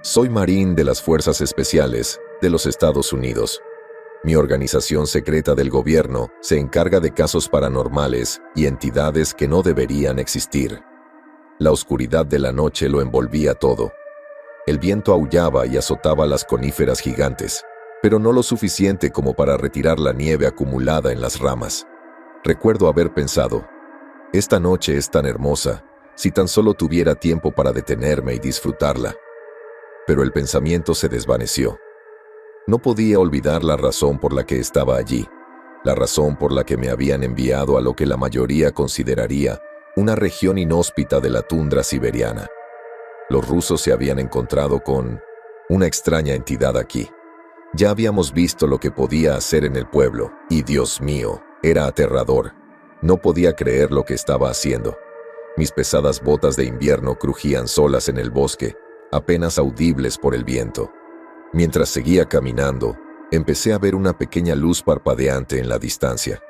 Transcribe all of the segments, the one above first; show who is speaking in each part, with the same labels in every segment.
Speaker 1: Soy Marín de las Fuerzas Especiales de los Estados Unidos. Mi organización secreta del gobierno se encarga de casos paranormales y entidades que no deberían existir. La oscuridad de la noche lo envolvía todo. El viento aullaba y azotaba las coníferas gigantes, pero no lo suficiente como para retirar la nieve acumulada en las ramas. Recuerdo haber pensado, esta noche es tan hermosa, si tan solo tuviera tiempo para detenerme y disfrutarla. Pero el pensamiento se desvaneció. No podía olvidar la razón por la que estaba allí, la razón por la que me habían enviado a lo que la mayoría consideraría una región inhóspita de la tundra siberiana. Los rusos se habían encontrado con una extraña entidad aquí. Ya habíamos visto lo que podía hacer en el pueblo, y Dios mío, era aterrador. No podía creer lo que estaba haciendo. Mis pesadas botas de invierno crujían solas en el bosque, apenas audibles por el viento. Mientras seguía caminando, empecé a ver una pequeña luz parpadeante en la distancia.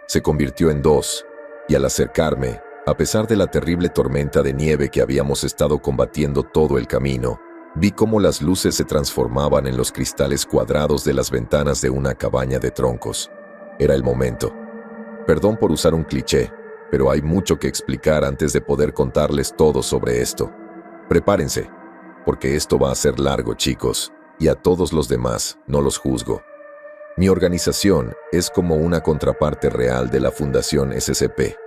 Speaker 1: Se convirtió en dos, y al acercarme, a pesar de la terrible tormenta de nieve que habíamos estado combatiendo todo el camino, vi cómo las luces se transformaban en los cristales cuadrados de las ventanas de una cabaña de troncos. Era el momento. Perdón por usar un cliché, pero hay mucho que explicar antes de poder contarles todo sobre esto. Prepárense, porque esto va a ser largo, chicos, y a todos los demás no los juzgo. Mi organización es como una contraparte real de la Fundación SCP.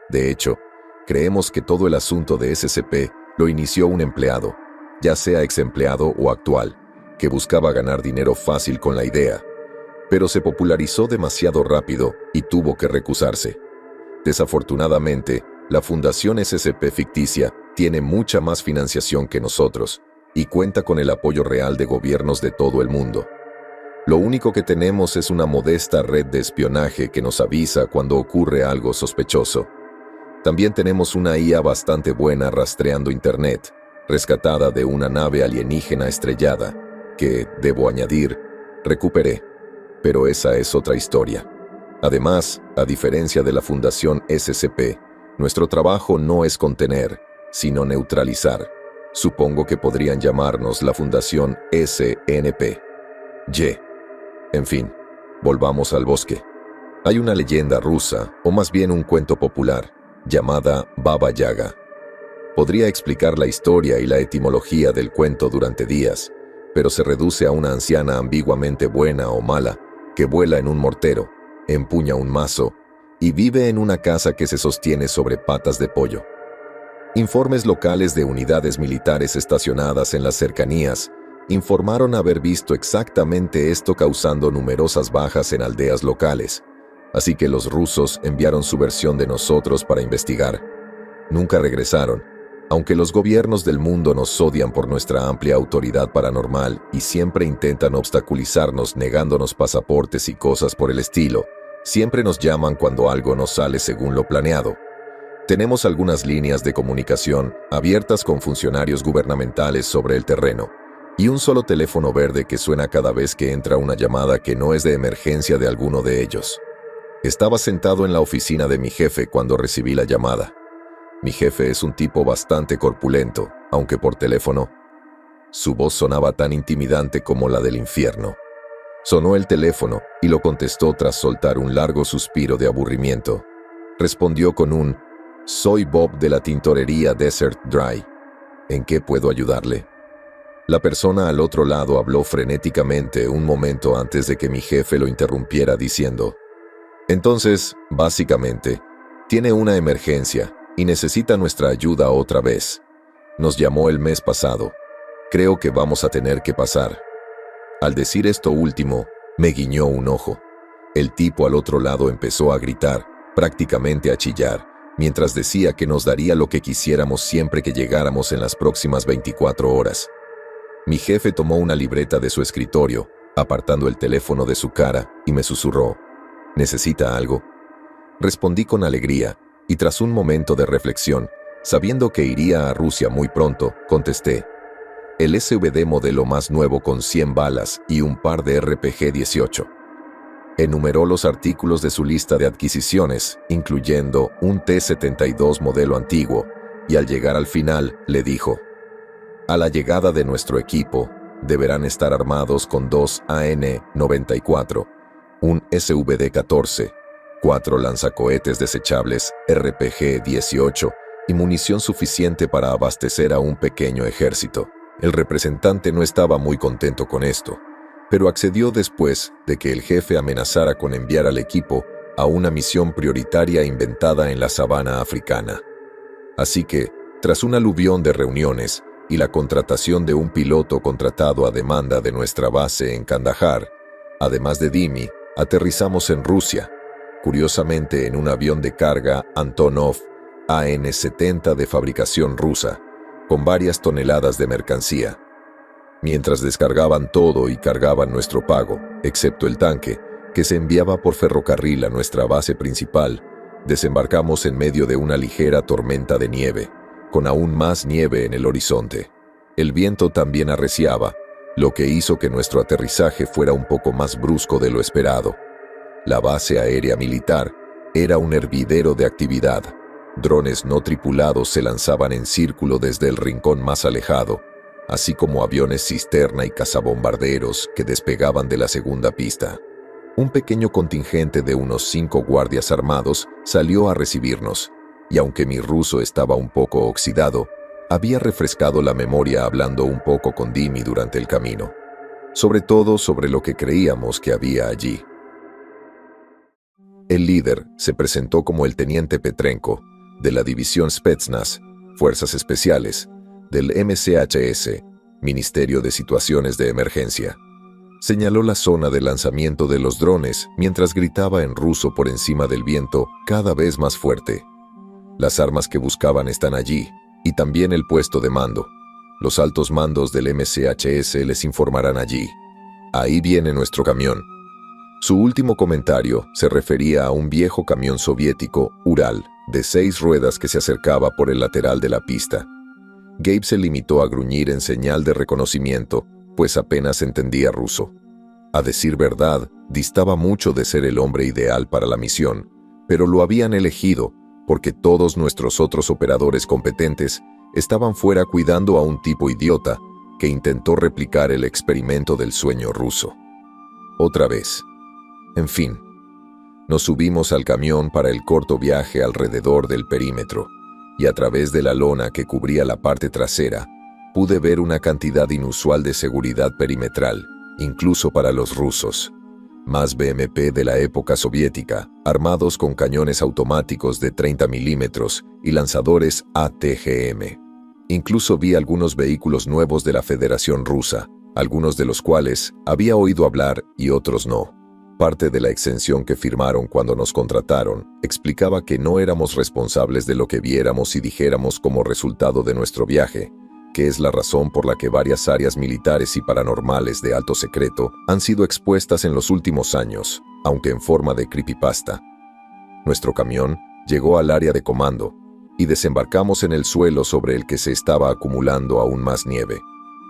Speaker 1: De hecho, creemos que todo el asunto de SCP lo inició un empleado, ya sea ex empleado o actual, que buscaba ganar dinero fácil con la idea, pero se popularizó demasiado rápido y tuvo que recusarse. Desafortunadamente, la Fundación SCP ficticia tiene mucha más financiación que nosotros y cuenta con el apoyo real de gobiernos de todo el mundo. Lo único que tenemos es una modesta red de espionaje que nos avisa cuando ocurre algo sospechoso. También tenemos una IA bastante buena rastreando Internet, rescatada de una nave alienígena estrellada, que, debo añadir, recuperé. Pero esa es otra historia. Además, a diferencia de la Fundación SCP, nuestro trabajo no es contener, sino neutralizar. Supongo que podrían llamarnos la Fundación SNP. En fin, volvamos al bosque. Hay una leyenda rusa, o más bien un cuento popular, llamada Baba Yaga. Podría explicar la historia y la etimología del cuento durante días, pero se reduce a una anciana ambiguamente buena o mala que vuela en un mortero, empuña un mazo y vive en una casa que se sostiene sobre patas de pollo. Informes locales de unidades militares estacionadas en las cercanías informaron haber visto exactamente esto, causando numerosas bajas en aldeas locales, así que los rusos enviaron su versión de nosotros para investigar. Nunca regresaron, aunque los gobiernos del mundo nos odian por nuestra amplia autoridad paranormal y siempre intentan obstaculizarnos negándonos pasaportes y cosas por el estilo. Siempre nos llaman cuando algo no sale según lo planeado. Tenemos algunas líneas de comunicación abiertas con funcionarios gubernamentales sobre el terreno y un solo teléfono verde que suena cada vez que entra una llamada que no es de emergencia de alguno de ellos. Estaba sentado en la oficina de mi jefe cuando recibí la llamada. Mi jefe es un tipo bastante corpulento, aunque por teléfono, su voz sonaba tan intimidante como la del infierno. Sonó el teléfono y lo contestó tras soltar un largo suspiro de aburrimiento. Respondió con un «Soy Bob de la tintorería Desert Dry. ¿En qué puedo ayudarle?». La persona al otro lado habló frenéticamente un momento antes de que mi jefe lo interrumpiera diciendo «Entonces, básicamente, tiene una emergencia y necesita nuestra ayuda otra vez. Nos llamó el mes pasado. Creo que vamos a tener que pasar». Al decir esto último, me guiñó un ojo. El tipo al otro lado empezó a gritar, prácticamente a chillar, mientras decía que nos daría lo que quisiéramos siempre que llegáramos en las próximas 24 horas. Mi jefe tomó una libreta de su escritorio, apartando el teléfono de su cara, y me susurró, «¿Necesita algo?». Respondí con alegría, y tras un momento de reflexión, sabiendo que iría a Rusia muy pronto, contesté, «El SVD modelo más nuevo con 100 balas y un par de RPG-18». Enumeró los artículos de su lista de adquisiciones, incluyendo un T-72 modelo antiguo, y al llegar al final, le dijo, A la llegada de nuestro equipo, deberán estar armados con 2 AN-94, un SVD-14, 4 lanzacohetes desechables RPG-18 y munición suficiente para abastecer a un pequeño ejército. El representante no estaba muy contento con esto, pero accedió después de que el jefe amenazara con enviar al equipo a una misión prioritaria inventada en la sabana africana. Así que, tras un aluvión de reuniones y la contratación de un piloto contratado a demanda de nuestra base en Kandahar, además de Dimi, aterrizamos en Rusia, curiosamente en un avión de carga Antonov AN-70 de fabricación rusa, con varias toneladas de mercancía. Mientras descargaban todo y cargaban nuestro pago, excepto el tanque, que se enviaba por ferrocarril a nuestra base principal, desembarcamos en medio de una ligera tormenta de nieve, con aún más nieve en el horizonte. El viento también arreciaba, lo que hizo que nuestro aterrizaje fuera un poco más brusco de lo esperado. La base aérea militar era un hervidero de actividad. Drones no tripulados se lanzaban en círculo desde el rincón más alejado, así como aviones cisterna y cazabombarderos que despegaban de la segunda pista. Un pequeño contingente de unos 5 guardias armados salió a recibirnos, y aunque mi ruso estaba un poco oxidado, había refrescado la memoria hablando un poco con Dimi durante el camino, sobre todo sobre lo que creíamos que había allí. El líder se presentó como el teniente Petrenko, de la división Spetsnaz, Fuerzas Especiales, del MCHS, Ministerio de Situaciones de Emergencia. Señaló la zona de lanzamiento de los drones mientras gritaba en ruso por encima del viento cada vez más fuerte. Las armas que buscaban están allí, y también el puesto de mando. Los altos mandos del MCHS les informarán allí. Ahí viene nuestro camión. Su último comentario se refería a un viejo camión soviético, Ural, de 6 ruedas que se acercaba por el lateral de la pista. Gabe se limitó a gruñir en señal de reconocimiento, pues apenas entendía ruso. A decir verdad, distaba mucho de ser el hombre ideal para la misión, pero lo habían elegido porque todos nuestros otros operadores competentes estaban fuera cuidando a un tipo idiota que intentó replicar el experimento del sueño ruso. Otra vez. En fin, nos subimos al camión para el corto viaje alrededor del perímetro, y a través de la lona que cubría la parte trasera, pude ver una cantidad inusual de seguridad perimetral, incluso para los rusos. Más BMP de la época soviética, armados con cañones automáticos de 30 milímetros y lanzadores ATGM. Incluso vi algunos vehículos nuevos de la Federación Rusa, algunos de los cuales había oído hablar y otros no. Parte de la exención que firmaron cuando nos contrataron explicaba que no éramos responsables de lo que viéramos y dijéramos como resultado de nuestro viaje, que es la razón por la que varias áreas militares y paranormales de alto secreto han sido expuestas en los últimos años, aunque en forma de creepypasta. Nuestro camión llegó al área de comando y desembarcamos en el suelo sobre el que se estaba acumulando aún más nieve.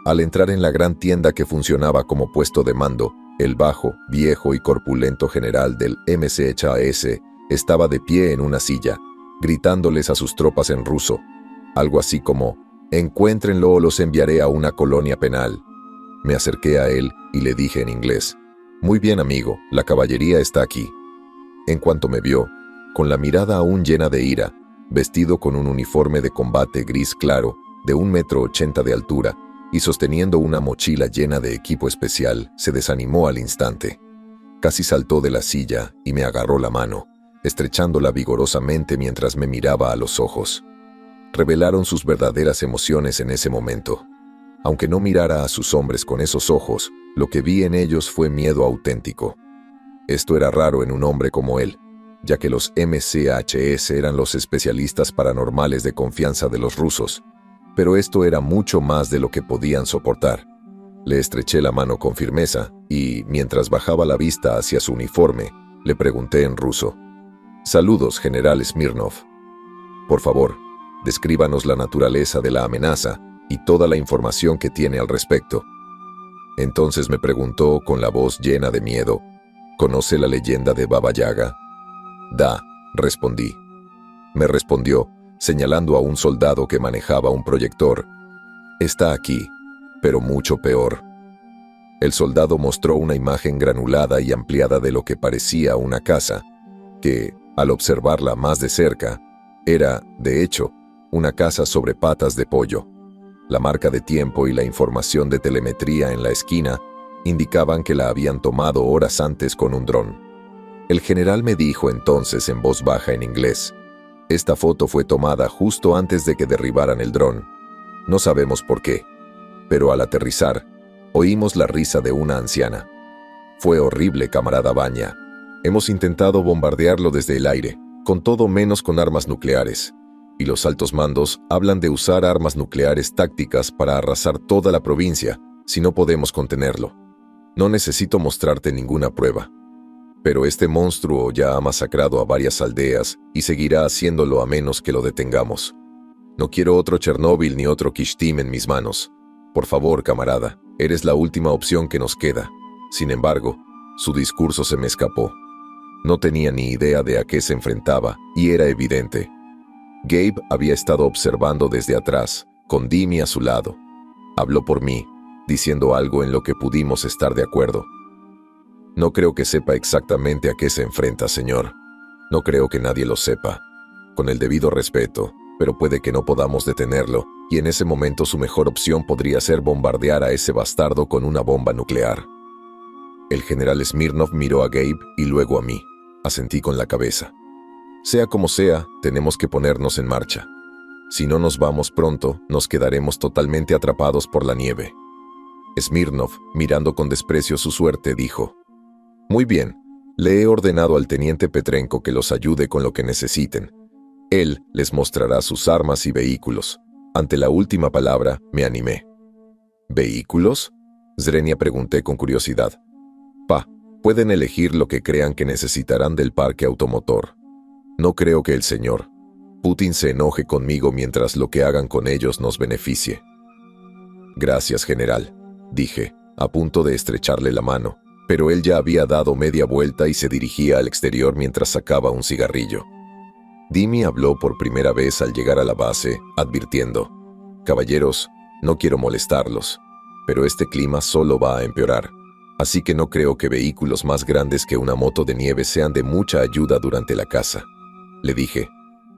Speaker 1: Al entrar en la gran tienda que funcionaba como puesto de mando, el bajo, viejo y corpulento general del MCHS estaba de pie en una silla, gritándoles a sus tropas en ruso, algo así como: «Encuéntrenlo o los enviaré a una colonia penal». Me acerqué a él y le dije en inglés: «Muy bien, amigo, la caballería está aquí». En cuanto me vio, con la mirada aún llena de ira, vestido con un uniforme de combate gris claro, de 1,80 m de altura, y sosteniendo una mochila llena de equipo especial, se desanimó al instante. Casi saltó de la silla y me agarró la mano, estrechándola vigorosamente mientras me miraba a los ojos. Revelaron sus verdaderas emociones en ese momento. Aunque no mirara a sus hombres con esos ojos, lo que vi en ellos fue miedo auténtico. Esto era raro en un hombre como él, ya que los MCHS eran los especialistas paranormales de confianza de los rusos, pero esto era mucho más de lo que podían soportar. Le estreché la mano con firmeza y, mientras bajaba la vista hacia su uniforme, le pregunté en ruso: «Saludos, general Smirnov. Por favor, descríbanos la naturaleza de la amenaza y toda la información que tiene al respecto». Entonces me preguntó con la voz llena de miedo: «¿Conoce la leyenda de Baba Yaga?» «Da», respondí. Me respondió, señalando a un soldado que manejaba un proyector: Está aquí, pero mucho peor. El soldado mostró una imagen granulada y ampliada de lo que parecía una casa, que, al observarla más de cerca, era, de hecho, una casa sobre patas de pollo. La marca de tiempo y la información de telemetría en la esquina indicaban que la habían tomado horas antes con un dron. El general me dijo entonces en voz baja en inglés: esta foto fue tomada justo antes de que derribaran el dron. No sabemos por qué, pero al aterrizar, oímos la risa de una anciana. Fue horrible, camarada Baña. Hemos intentado bombardearlo desde el aire, con todo menos con armas nucleares, y los altos mandos hablan de usar armas nucleares tácticas para arrasar toda la provincia si no podemos contenerlo. No necesito mostrarte ninguna prueba, pero este monstruo ya ha masacrado a varias aldeas y seguirá haciéndolo a menos que lo detengamos. No quiero otro Chernóbil ni otro Kishtim en mis manos. Por favor, camarada, eres la última opción que nos queda. Sin embargo, su discurso se me escapó. No tenía ni idea de a qué se enfrentaba, y era evidente. Gabe había estado observando desde atrás, con Dimi a su lado. Habló por mí, diciendo algo en lo que pudimos estar de acuerdo. No creo que sepa exactamente a qué se enfrenta, señor. No creo que nadie lo sepa. Con el debido respeto, pero puede que no podamos detenerlo, y en ese momento su mejor opción podría ser bombardear a ese bastardo con una bomba nuclear. El general Smirnov miró a Gabe y luego a mí. Asentí con la cabeza. Sea como sea, tenemos que ponernos en marcha. Si no nos vamos pronto, nos quedaremos totalmente atrapados por la nieve. Smirnov, mirando con desprecio su suerte, dijo: muy bien, le he ordenado al teniente Petrenko que los ayude con lo que necesiten. Él les mostrará sus armas y vehículos. Ante la última palabra, me animé. ¿Vehículos? Zrenia pregunté con curiosidad. Pueden elegir lo que crean que necesitarán del parque automotor. No creo que el señor Putin se enoje conmigo mientras lo que hagan con ellos nos beneficie. Gracias, general, dije, a punto de estrecharle la mano, pero él ya había dado media vuelta y se dirigía al exterior mientras sacaba un cigarrillo. Dimi habló por primera vez al llegar a la base, advirtiendo: caballeros, no quiero molestarlos, pero este clima solo va a empeorar. Así que no creo que vehículos más grandes que una moto de nieve sean de mucha ayuda durante la caza. Le dije: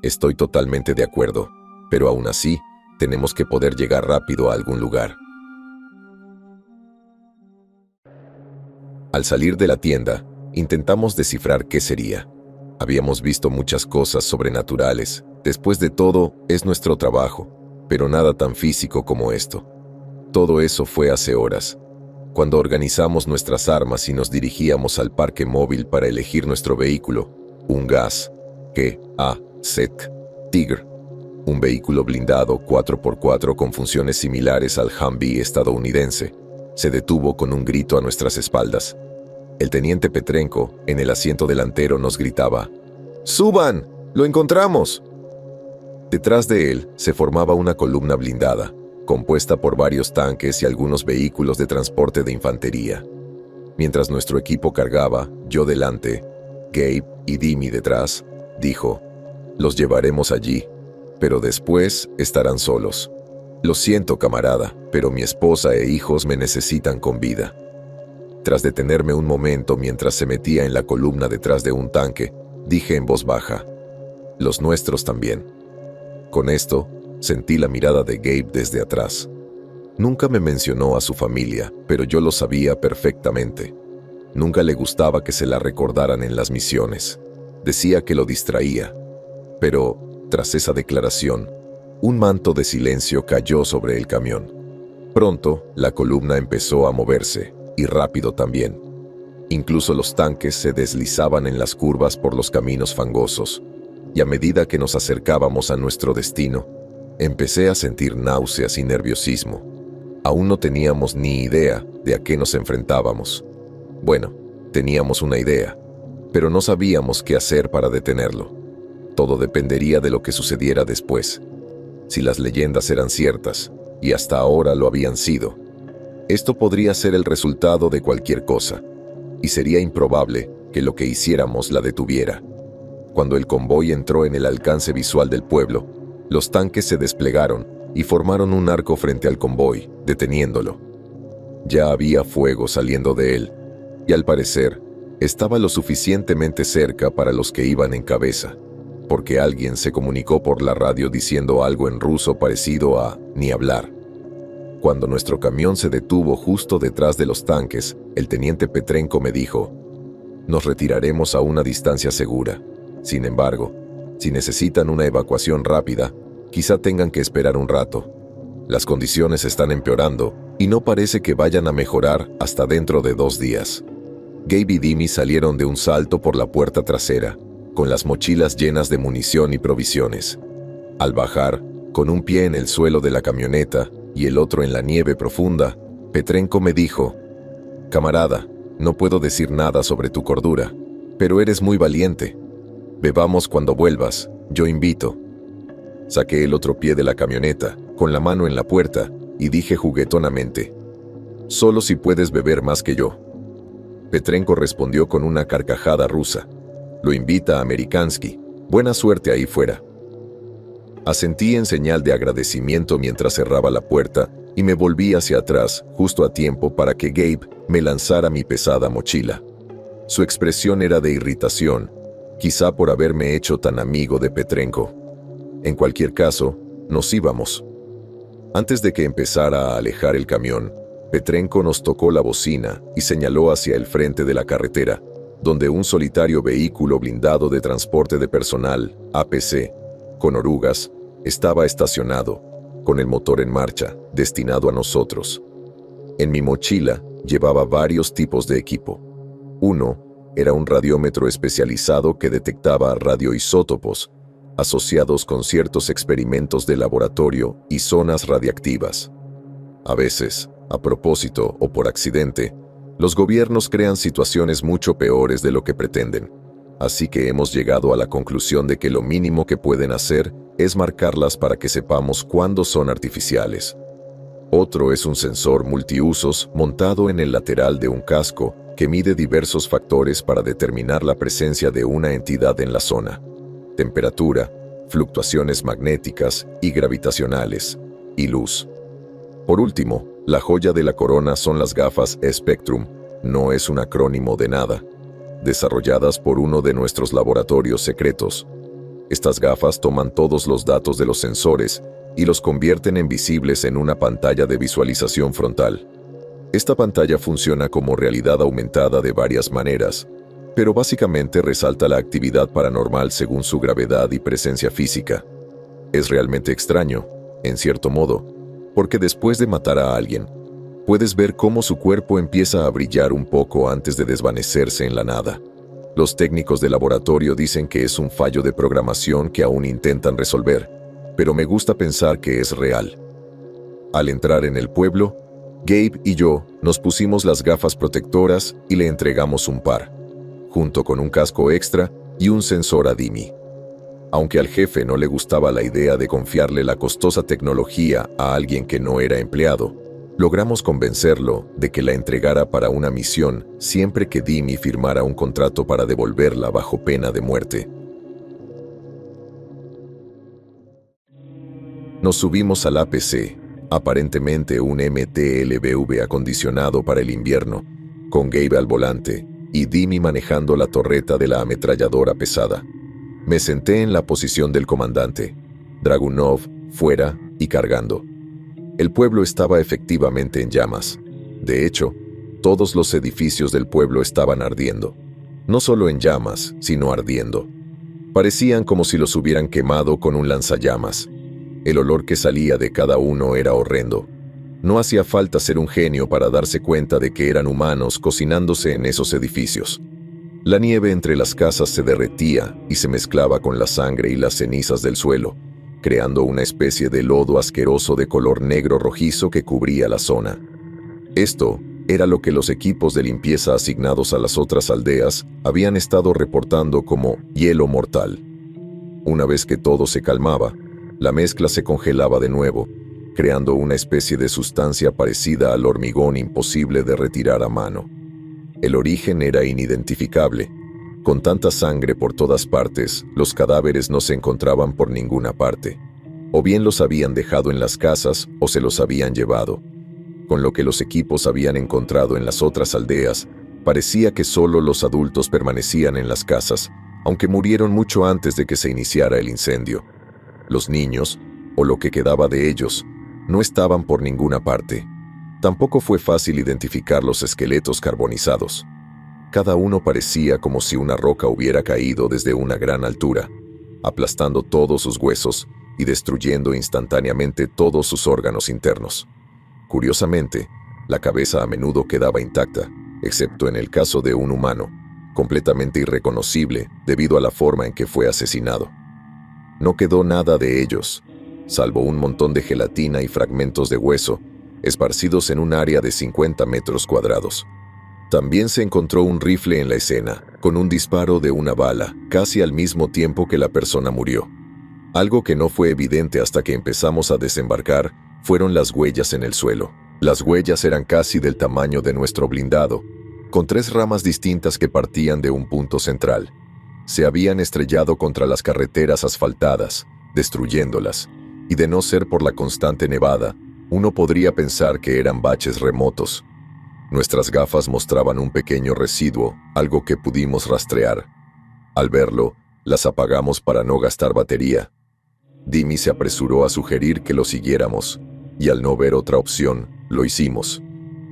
Speaker 1: estoy totalmente de acuerdo, pero aún así, tenemos que poder llegar rápido a algún lugar. Al salir de la tienda, intentamos descifrar qué sería. Habíamos visto muchas cosas sobrenaturales. Después de todo, es nuestro trabajo, pero nada tan físico como esto. Todo eso fue hace horas, cuando organizamos nuestras armas y nos dirigíamos al parque móvil para elegir nuestro vehículo, un gas, G.A.Z. Tigre, un vehículo blindado 4x4 con funciones similares al Humvee estadounidense, se detuvo con un grito a nuestras espaldas. El teniente Petrenko, en el asiento delantero, nos gritaba: ¡suban! ¡Lo encontramos! Detrás de él se formaba una columna blindada, compuesta por varios tanques y algunos vehículos de transporte de infantería. Mientras nuestro equipo cargaba, yo delante, Gabe y Dimi detrás, dijo: los llevaremos allí, pero después estarán solos. Lo siento, camarada, pero mi esposa e hijos me necesitan con vida. Tras detenerme un momento mientras se metía en la columna detrás de un tanque, dije en voz baja: los nuestros también. Con esto, sentí la mirada de Gabe desde atrás. Nunca me mencionó a su familia, pero yo lo sabía perfectamente. Nunca le gustaba que se la recordaran en las misiones. Decía que lo distraía. Pero, tras esa declaración, un manto de silencio cayó sobre el camión. Pronto, la columna empezó a moverse, y rápido también. Incluso los tanques se deslizaban en las curvas por los caminos fangosos, y a medida que nos acercábamos a nuestro destino, empecé a sentir náuseas y nerviosismo. Aún no teníamos ni idea de a qué nos enfrentábamos. Bueno, teníamos una idea, pero no sabíamos qué hacer para detenerlo. Todo dependería de lo que sucediera después. Si las leyendas eran ciertas, y hasta ahora lo habían sido, esto podría ser el resultado de cualquier cosa, y sería improbable que lo que hiciéramos la detuviera. Cuando el convoy entró en el alcance visual del pueblo, los tanques se desplegaron y formaron un arco frente al convoy, deteniéndolo. Ya había fuego saliendo de él, y al parecer, estaba lo suficientemente cerca para los que iban en cabeza, porque alguien se comunicó por la radio diciendo algo en ruso parecido a «ni hablar». Cuando nuestro camión se detuvo justo detrás de los tanques, el teniente Petrenko me dijo: «Nos retiraremos a una distancia segura. Sin embargo, si necesitan una evacuación rápida, quizá tengan que esperar un rato. Las condiciones están empeorando y no parece que vayan a mejorar hasta dentro de 2 días». Gabe y Dimi salieron de un salto por la puerta trasera, con las mochilas llenas de munición y provisiones. Al bajar, con un pie en el suelo de la camioneta y el otro en la nieve profunda, Petrenko me dijo: «Camarada, no puedo decir nada sobre tu cordura, pero eres muy valiente. Bebamos cuando vuelvas, yo invito». Saqué el otro pie de la camioneta, con la mano en la puerta, y dije juguetonamente: «Solo si puedes beber más que yo». Petrenko respondió con una carcajada rusa: «Lo invita a Amerikansky. Buena suerte ahí fuera». Asentí en señal de agradecimiento mientras cerraba la puerta y me volví hacia atrás, justo a tiempo para que Gabe me lanzara mi pesada mochila. Su expresión era de irritación, quizá por haberme hecho tan amigo de Petrenko. En cualquier caso, nos íbamos. Antes de que empezara a alejar el camión, Petrenko nos tocó la bocina y señaló hacia el frente de la carretera, donde un solitario vehículo blindado de transporte de personal, APC, con orugas, estaba estacionado, con el motor en marcha, destinado a nosotros. En mi mochila llevaba varios tipos de equipo. Uno era un radiómetro especializado que detectaba radioisótopos, asociados con ciertos experimentos de laboratorio y zonas radiactivas. A veces, a propósito o por accidente, los gobiernos crean situaciones mucho peores de lo que pretenden. Así que hemos llegado a la conclusión de que lo mínimo que pueden hacer es marcarlas para que sepamos cuándo son artificiales. Otro es un sensor multiusos montado en el lateral de un casco que mide diversos factores para determinar la presencia de una entidad en la zona: temperatura, fluctuaciones magnéticas y gravitacionales, y luz. Por último, la joya de la corona son las gafas Spectrum, no es un acrónimo de nada, desarrolladas por uno de nuestros laboratorios secretos. Estas gafas toman todos los datos de los sensores y los convierten en visibles en una pantalla de visualización frontal. Esta pantalla funciona como realidad aumentada de varias maneras, pero básicamente resalta la actividad paranormal según su gravedad y presencia física. Es realmente extraño, en cierto modo, porque después de matar a alguien, puedes ver cómo su cuerpo empieza a brillar un poco antes de desvanecerse en la nada. Los técnicos de laboratorio dicen que es un fallo de programación que aún intentan resolver, pero me gusta pensar que es real. Al entrar en el pueblo, Gabe y yo nos pusimos las gafas protectoras y le entregamos un par, junto con un casco extra y un sensor a Dimi. Aunque al jefe no le gustaba la idea de confiarle la costosa tecnología a alguien que no era empleado, logramos convencerlo de que la entregara para una misión siempre que Dimi firmara un contrato para devolverla bajo pena de muerte. Nos subimos al APC, aparentemente un MTLBV acondicionado para el invierno, con Gabe al volante y Dimi manejando la torreta de la ametralladora pesada. Me senté en la posición del comandante, Dragunov fuera y cargando. El pueblo estaba efectivamente en llamas. De hecho, todos los edificios del pueblo estaban ardiendo. No solo en llamas, sino ardiendo. Parecían como si los hubieran quemado con un lanzallamas. El olor que salía de cada uno era horrendo. No hacía falta ser un genio para darse cuenta de que eran humanos cocinándose en esos edificios. La nieve entre las casas se derretía y se mezclaba con la sangre y las cenizas del suelo, creando una especie de lodo asqueroso de color negro rojizo que cubría la zona. Esto era lo que los equipos de limpieza asignados a las otras aldeas habían estado reportando como hielo mortal. Una vez que todo se calmaba, la mezcla se congelaba de nuevo, creando una especie de sustancia parecida al hormigón imposible de retirar a mano. El origen era inidentificable. Con tanta sangre por todas partes, los cadáveres no se encontraban por ninguna parte. o bien los habían dejado en las casas o se los habían llevado. Con lo que los equipos habían encontrado en las otras aldeas, parecía que solo los adultos permanecían en las casas, aunque murieron mucho antes de que se iniciara el incendio. Los niños, o lo que quedaba de ellos, no estaban por ninguna parte. Tampoco fue fácil identificar los esqueletos carbonizados. Cada uno parecía como si una roca hubiera caído desde una gran altura, aplastando todos sus huesos y destruyendo instantáneamente todos sus órganos internos. Curiosamente, la cabeza a menudo quedaba intacta, excepto en el caso de un humano, completamente irreconocible debido a la forma en que fue asesinado. No quedó nada de ellos, salvo un montón de gelatina y fragmentos de hueso, esparcidos en un área de 50 metros cuadrados. También se encontró un rifle en la escena, con un disparo de una bala, casi al mismo tiempo que la persona murió. Algo que no fue evidente hasta que empezamos a desembarcar fueron las huellas en el suelo. Las huellas eran casi del tamaño de nuestro blindado, con 3 ramas distintas que partían de un punto central. Se habían estrellado contra las carreteras asfaltadas, destruyéndolas, y de no ser por la constante nevada, uno podría pensar que eran baches remotos. Nuestras gafas mostraban un pequeño residuo, algo que pudimos rastrear. Al verlo, las apagamos para no gastar batería. Dimi se apresuró a sugerir que lo siguiéramos, y al no ver otra opción, lo hicimos.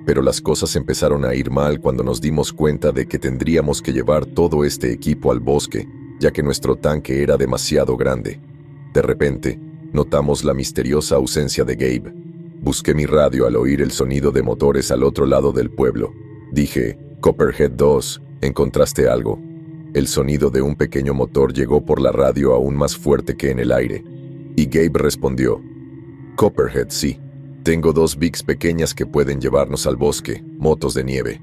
Speaker 1: Pero las cosas empezaron a ir mal cuando nos dimos cuenta de que tendríamos que llevar todo este equipo al bosque, ya que nuestro tanque era demasiado grande. De repente, notamos la misteriosa ausencia de Gabe. Busqué mi radio al oír el sonido de motores al otro lado del pueblo. Dije, Copperhead 2, ¿encontraste algo? El sonido de un pequeño motor llegó por la radio aún más fuerte que en el aire. Y Gabe respondió, Copperhead, sí. Tengo 2 Bigs pequeñas que pueden llevarnos al bosque, motos de nieve.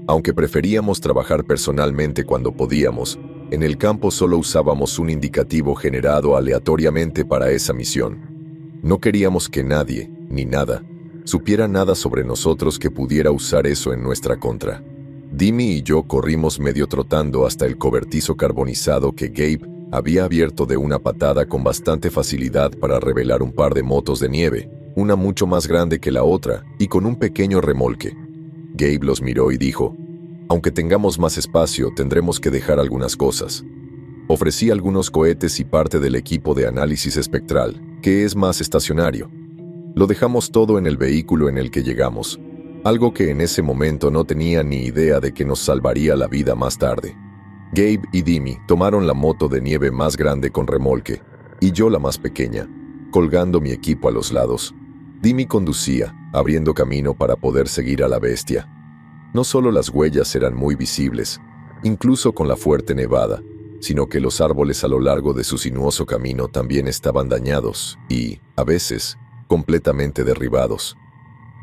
Speaker 1: Aunque preferíamos trabajar personalmente cuando podíamos, en el campo solo usábamos un indicativo generado aleatoriamente para esa misión. No queríamos que nadie, ni nada, supiera nada sobre nosotros que pudiera usar eso en nuestra contra. Dimi y yo corrimos medio trotando hasta el cobertizo carbonizado que Gabe había abierto de una patada con bastante facilidad para revelar un par de motos de nieve, una mucho más grande que la otra y con un pequeño remolque. Gabe los miró y dijo, aunque tengamos más espacio, tendremos que dejar algunas cosas. Ofrecí algunos cohetes y parte del equipo de análisis espectral, que es más estacionario. Lo dejamos todo en el vehículo en el que llegamos, algo que en ese momento no tenía ni idea de que nos salvaría la vida más tarde. Gabe y Dimi tomaron la moto de nieve más grande con remolque, y yo la más pequeña, colgando mi equipo a los lados. Dimi conducía, abriendo camino para poder seguir a la bestia. No solo las huellas eran muy visibles, incluso con la fuerte nevada, sino que los árboles a lo largo de su sinuoso camino también estaban dañados y, a veces, completamente derribados.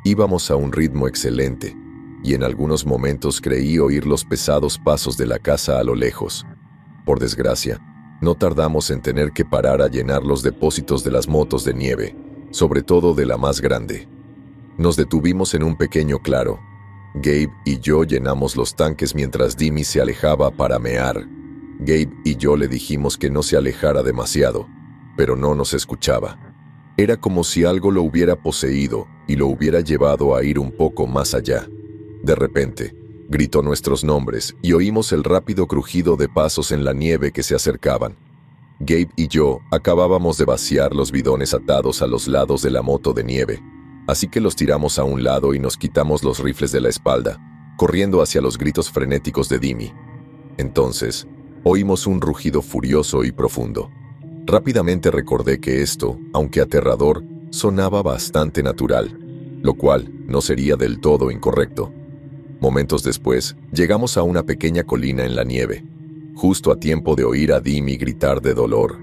Speaker 1: Íbamos a un ritmo excelente, y en algunos momentos creí oír los pesados pasos de la casa a lo lejos. Por desgracia, no tardamos en tener que parar a llenar los depósitos de las motos de nieve, sobre todo de la más grande. Nos detuvimos en un pequeño claro. Gabe y yo llenamos los tanques mientras Dimi se alejaba para mear. Gabe y yo le dijimos que no se alejara demasiado, pero no nos escuchaba. Era como si algo lo hubiera poseído y lo hubiera llevado a ir un poco más allá. De repente, gritó nuestros nombres y oímos el rápido crujido de pasos en la nieve que se acercaban. Gabe y yo acabábamos de vaciar los bidones atados a los lados de la moto de nieve, así que los tiramos a un lado y nos quitamos los rifles de la espalda, corriendo hacia los gritos frenéticos de Dimi. Entonces, oímos un rugido furioso y profundo. Rápidamente recordé que esto, aunque aterrador, sonaba bastante natural, lo cual no sería del todo incorrecto. Momentos después, llegamos a una pequeña colina en la nieve, justo a tiempo de oír a Dimi gritar de dolor.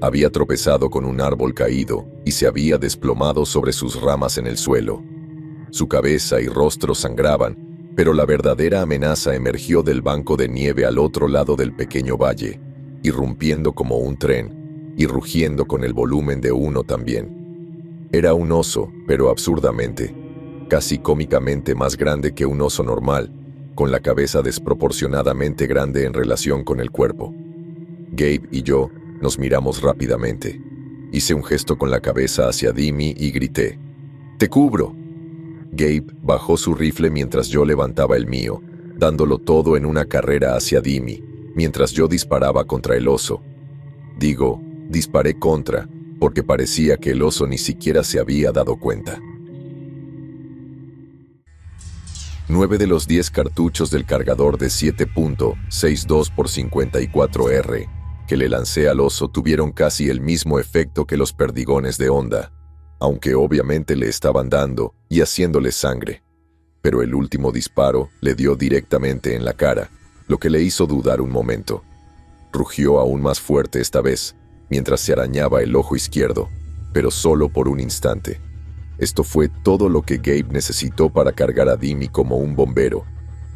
Speaker 1: Había tropezado con un árbol caído y se había desplomado sobre sus ramas en el suelo. Su cabeza y rostro sangraban, pero la verdadera amenaza emergió del banco de nieve al otro lado del pequeño valle, irrumpiendo como un tren y rugiendo con el volumen de uno también. Era un oso, pero absurdamente, casi cómicamente más grande que un oso normal, con la cabeza desproporcionadamente grande en relación con el cuerpo. Gabe y yo nos miramos rápidamente. Hice un gesto con la cabeza hacia Dimi y grité: «¡Te cubro!». Gabe bajó su rifle mientras yo levantaba el mío, dándolo todo en una carrera hacia Dimi, mientras yo disparaba contra el oso. Digo, disparé contra, porque parecía que el oso ni siquiera se había dado cuenta. 9 de los 10 cartuchos del cargador de 7.62 x 54R que le lancé al oso tuvieron casi el mismo efecto que los perdigones de onda, aunque obviamente le estaban dando y haciéndole sangre. Pero el último disparo le dio directamente en la cara, lo que le hizo dudar un momento. Rugió aún más fuerte esta vez, mientras se arañaba el ojo izquierdo, pero solo por un instante. Esto fue todo lo que Gabe necesitó para cargar a Dimi como un bombero,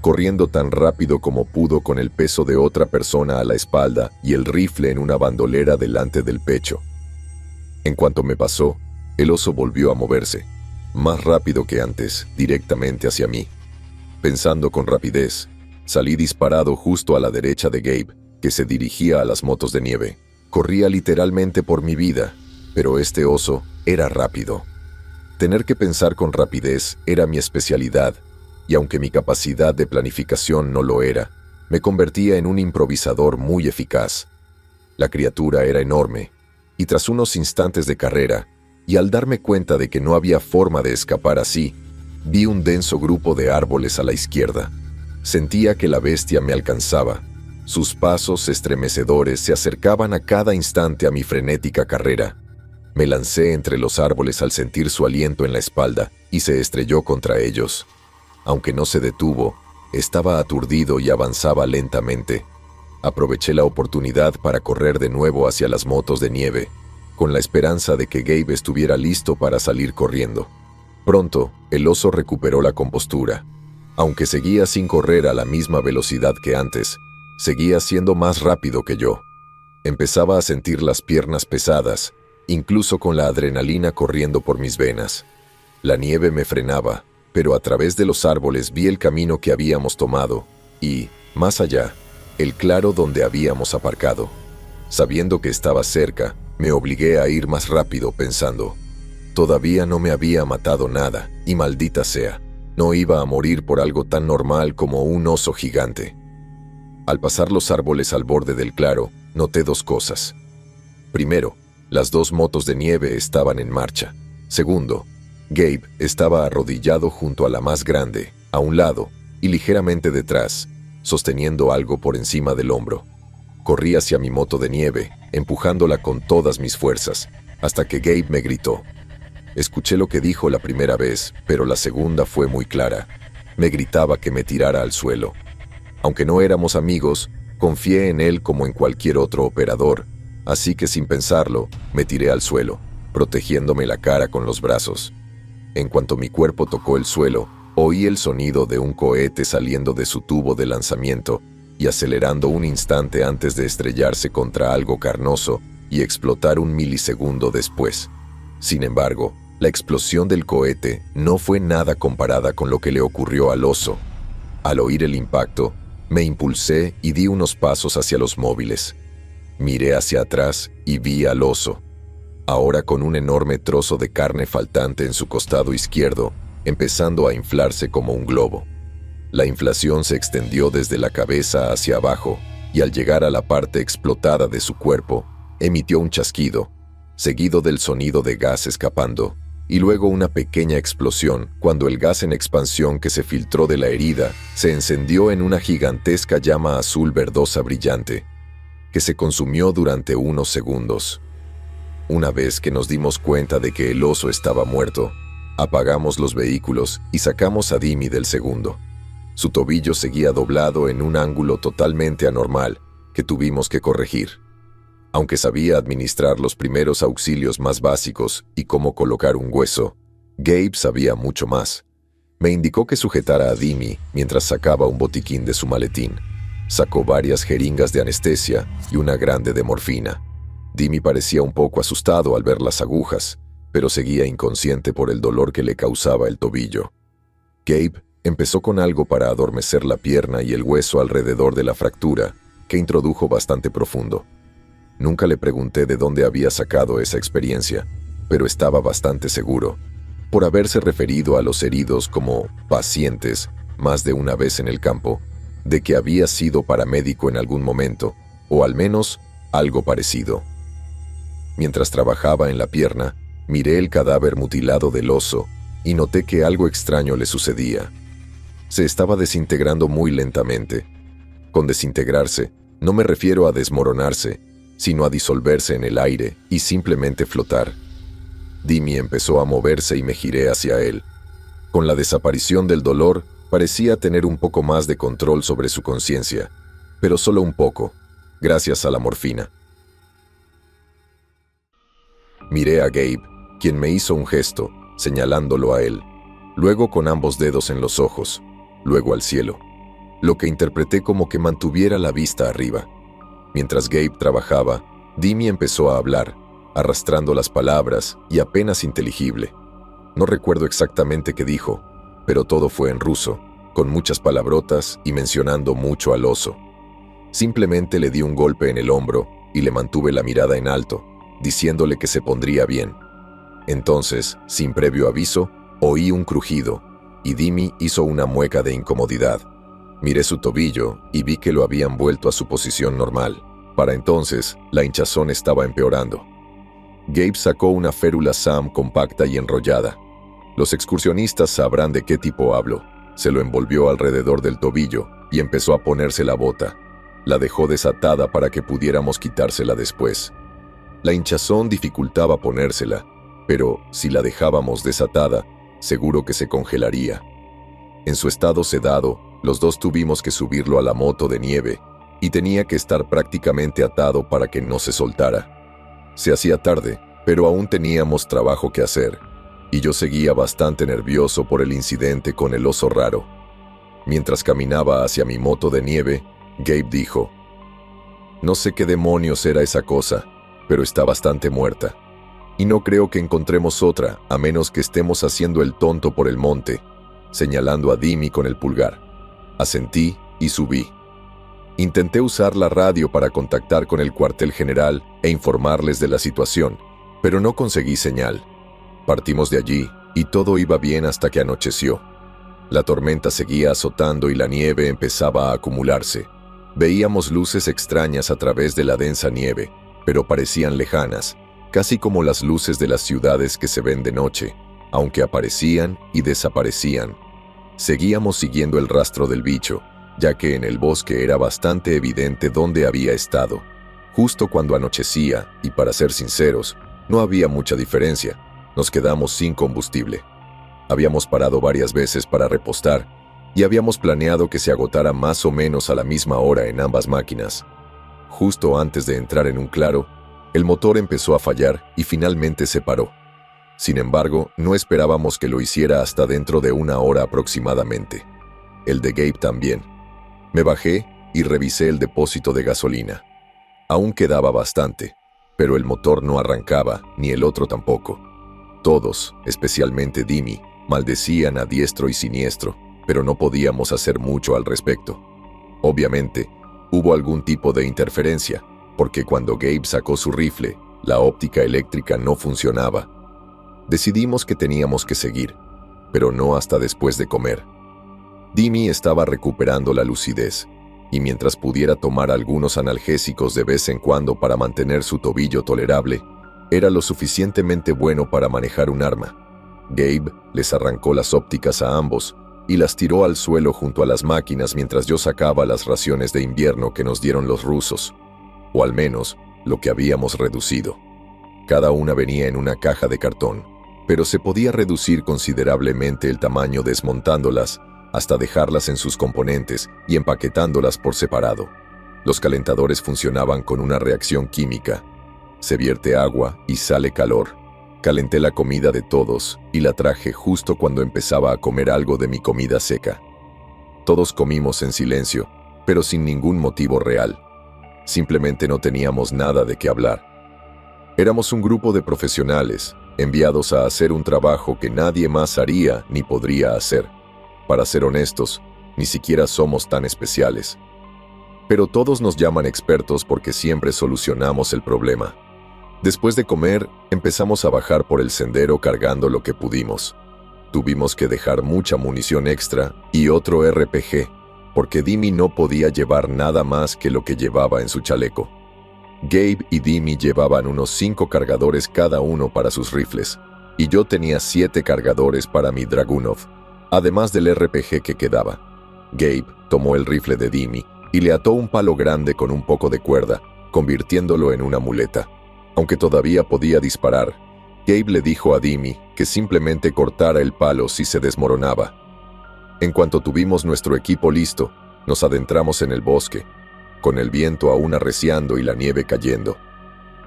Speaker 1: corriendo tan rápido como pudo con el peso de otra persona a la espalda y el rifle en una bandolera delante del pecho. En cuanto me pasó, el oso volvió a moverse, más rápido que antes, directamente hacia mí. Pensando con rapidez, salí disparado justo a la derecha de Gabe, que se dirigía a las motos de nieve. Corría literalmente por mi vida, pero este oso era rápido. Tener que pensar con rapidez era mi especialidad, y aunque mi capacidad de planificación no lo era, me convertía en un improvisador muy eficaz. La criatura era enorme, y tras unos instantes de carrera, y al darme cuenta de que no había forma de escapar así, vi un denso grupo de árboles a la izquierda. Sentía que la bestia me alcanzaba. Sus pasos estremecedores se acercaban a cada instante a mi frenética carrera. Me lancé entre los árboles al sentir su aliento en la espalda y se estrelló contra ellos. Aunque no se detuvo, estaba aturdido y avanzaba lentamente. Aproveché la oportunidad para correr de nuevo hacia las motos de nieve, con la esperanza de que Gabe estuviera listo para salir corriendo. Pronto, el oso recuperó la compostura. Aunque seguía sin correr a la misma velocidad que antes, seguía siendo más rápido que yo. Empezaba a sentir las piernas pesadas, incluso con la adrenalina corriendo por mis venas. La nieve me frenaba, pero a través de los árboles vi el camino que habíamos tomado y, más allá, el claro donde habíamos aparcado. Sabiendo que estaba cerca, me obligué a ir más rápido pensando: todavía no me había matado nada, y maldita sea, no iba a morir por algo tan normal como un oso gigante. Al pasar los árboles al borde del claro, noté dos cosas. Primero, las dos motos de nieve estaban en marcha. Segundo, Gabe estaba arrodillado junto a la más grande, a un lado y ligeramente detrás, sosteniendo algo por encima del hombro. Corrí hacia mi moto de nieve, empujándola con todas mis fuerzas, hasta que Gabe me gritó. Escuché lo que dijo la primera vez, pero la segunda fue muy clara. Me gritaba que me tirara al suelo. Aunque no éramos amigos, confié en él como en cualquier otro operador, así que sin pensarlo, me tiré al suelo, protegiéndome la cara con los brazos. En cuanto mi cuerpo tocó el suelo, oí el sonido de un cohete saliendo de su tubo de lanzamiento y acelerando un instante antes de estrellarse contra algo carnoso y explotar un milisegundo después. Sin embargo, la explosión del cohete no fue nada comparada con lo que le ocurrió al oso. Al oír el impacto, me impulsé y di unos pasos hacia los móviles. Miré hacia atrás y vi al oso, ahora con un enorme trozo de carne faltante en su costado izquierdo, empezando a inflarse como un globo. La inflación se extendió desde la cabeza hacia abajo y al llegar a la parte explotada de su cuerpo, emitió un chasquido, seguido del sonido de gas escapando, y luego una pequeña explosión cuando el gas en expansión que se filtró de la herida se encendió en una gigantesca llama azul verdosa brillante, que se consumió durante unos segundos. Una vez que nos dimos cuenta de que el oso estaba muerto, apagamos los vehículos y sacamos a Dimi del segundo. Su tobillo seguía doblado en un ángulo totalmente anormal que tuvimos que corregir. Aunque sabía administrar los primeros auxilios más básicos y cómo colocar un hueso, Gabe sabía mucho más. Me indicó que sujetara a Dimi mientras sacaba un botiquín de su maletín. Sacó varias jeringas de anestesia y una grande de morfina. Dimi parecía un poco asustado al ver las agujas, pero seguía inconsciente por el dolor que le causaba el tobillo. Gabe empezó con algo para adormecer la pierna y el hueso alrededor de la fractura, que introdujo bastante profundo. Nunca le pregunté de dónde había sacado esa experiencia, pero estaba bastante seguro, por haberse referido a los heridos como pacientes más de una vez en el campo, de que había sido paramédico en algún momento, o al menos algo parecido. Mientras trabajaba en la pierna, miré el cadáver mutilado del oso y noté que algo extraño le sucedía. Se estaba desintegrando muy lentamente. Con desintegrarse, no me refiero a desmoronarse, sino a disolverse en el aire y simplemente flotar. Dimi empezó a moverse y me giré hacia él. Con la desaparición del dolor, parecía tener un poco más de control sobre su conciencia, pero solo un poco, gracias a la morfina. Miré a Gabe, quien me hizo un gesto, señalándolo a él, luego con ambos dedos en los ojos, luego al cielo, lo que interpreté como que mantuviera la vista arriba. Mientras Gabe trabajaba, Dimi empezó a hablar, arrastrando las palabras y apenas inteligible. No recuerdo exactamente qué dijo, pero todo fue en ruso, con muchas palabrotas y mencionando mucho al oso. Simplemente le di un golpe en el hombro y le mantuve la mirada en alto, diciéndole que se pondría bien. Entonces, sin previo aviso, oí un crujido, y Dimi hizo una mueca de incomodidad. Miré su tobillo y vi que lo habían vuelto a su posición normal. Para entonces, la hinchazón estaba empeorando. Gabe sacó una férula Sam compacta y enrollada. Los excursionistas sabrán de qué tipo hablo. Se lo envolvió alrededor del tobillo y empezó a ponerse la bota. La dejó desatada para que pudiéramos quitársela después. La hinchazón dificultaba ponérsela, pero si la dejábamos desatada, seguro que se congelaría. En su estado sedado, los dos tuvimos que subirlo a la moto de nieve y tenía que estar prácticamente atado para que no se soltara. Se hacía tarde, pero aún teníamos trabajo que hacer, y yo seguía bastante nervioso por el incidente con el oso raro. Mientras caminaba hacia mi moto de nieve, Gabe dijo: «No sé qué demonios era esa cosa, pero está bastante muerta. Y no creo que encontremos otra, a menos que estemos haciendo el tonto por el monte», señalando a Dimi con el pulgar. Asentí y subí. Intenté usar la radio para contactar con el cuartel general e informarles de la situación, pero no conseguí señal. Partimos de allí y todo iba bien hasta que anocheció. La tormenta seguía azotando y la nieve empezaba a acumularse. Veíamos luces extrañas a través de la densa nieve, pero parecían lejanas, casi como las luces de las ciudades que se ven de noche, aunque aparecían y desaparecían. Seguíamos siguiendo el rastro del bicho, ya que en el bosque era bastante evidente dónde había estado. Justo cuando anochecía, y para ser sinceros, no había mucha diferencia, nos quedamos sin combustible. Habíamos parado varias veces para repostar, y habíamos planeado que se agotara más o menos a la misma hora en ambas máquinas. Justo antes de entrar en un claro, el motor empezó a fallar y finalmente se paró. Sin embargo, no esperábamos que lo hiciera hasta dentro de una hora aproximadamente. El de Gabe también. Me bajé y revisé el depósito de gasolina. Aún quedaba bastante, pero el motor no arrancaba, ni el otro tampoco. Todos, especialmente Dimi, maldecían a diestro y siniestro, pero no podíamos hacer mucho al respecto. Obviamente, hubo algún tipo de interferencia, porque cuando Gabe sacó su rifle, la óptica eléctrica no funcionaba. Decidimos que teníamos que seguir, pero no hasta después de comer. Dimi estaba recuperando la lucidez, y mientras pudiera tomar algunos analgésicos de vez en cuando para mantener su tobillo tolerable, era lo suficientemente bueno para manejar un arma. Gabe les arrancó las ópticas a ambos y las tiró al suelo junto a las máquinas mientras yo sacaba las raciones de invierno que nos dieron los rusos, o al menos lo que habíamos reducido. Cada una venía en una caja de cartón, pero se podía reducir considerablemente el tamaño desmontándolas hasta dejarlas en sus componentes y empaquetándolas por separado. Los calentadores funcionaban con una reacción química. Se vierte agua y sale calor. Calenté la comida de todos y la traje justo cuando empezaba a comer algo de mi comida seca. Todos comimos en silencio, pero sin ningún motivo real. Simplemente no teníamos nada de qué hablar. Éramos un grupo de profesionales, enviados a hacer un trabajo que nadie más haría ni podría hacer. Para ser honestos, ni siquiera somos tan especiales. pero todos nos llaman expertos porque siempre solucionamos el problema. Después de comer, empezamos a bajar por el sendero cargando lo que pudimos. Tuvimos que dejar mucha munición extra y otro RPG, porque Dimi no podía llevar nada más que lo que llevaba en su chaleco. Gabe y Dimi llevaban unos 5 cargadores cada uno para sus rifles, y yo tenía 7 cargadores para mi Dragunov, además del RPG que quedaba. Gabe tomó el rifle de Dimi y le ató un palo grande con un poco de cuerda, convirtiéndolo en una muleta. Aunque todavía podía disparar, Gabe le dijo a Dimi que simplemente cortara el palo si se desmoronaba. En cuanto tuvimos nuestro equipo listo, nos adentramos en el bosque, con el viento aún arreciando y la nieve cayendo.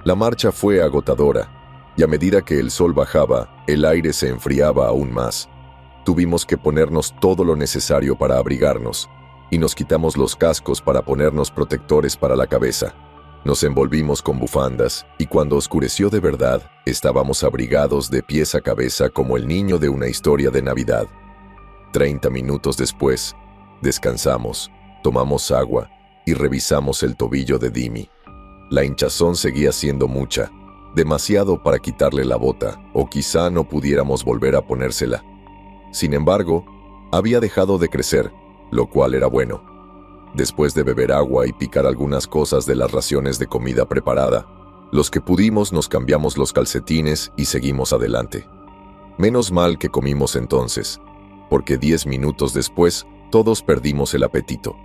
Speaker 1: La marcha fue agotadora, y a medida que el sol bajaba, el aire se enfriaba aún más. Tuvimos que ponernos todo lo necesario para abrigarnos, y nos quitamos los cascos para ponernos protectores para la cabeza. Nos envolvimos con bufandas, y cuando oscureció de verdad, estábamos abrigados de pies a cabeza como el niño de una historia de Navidad. 30 minutos después, descansamos, tomamos agua y revisamos el tobillo de Dimi. La hinchazón seguía siendo mucha, demasiado para quitarle la bota, o quizá no pudiéramos volver a ponérsela. Sin embargo, había dejado de crecer, lo cual era bueno. Después de beber agua y picar algunas cosas de las raciones de comida preparada, los que pudimos nos cambiamos los calcetines y seguimos adelante. Menos mal que comimos entonces, porque 10 minutos después todos perdimos el apetito.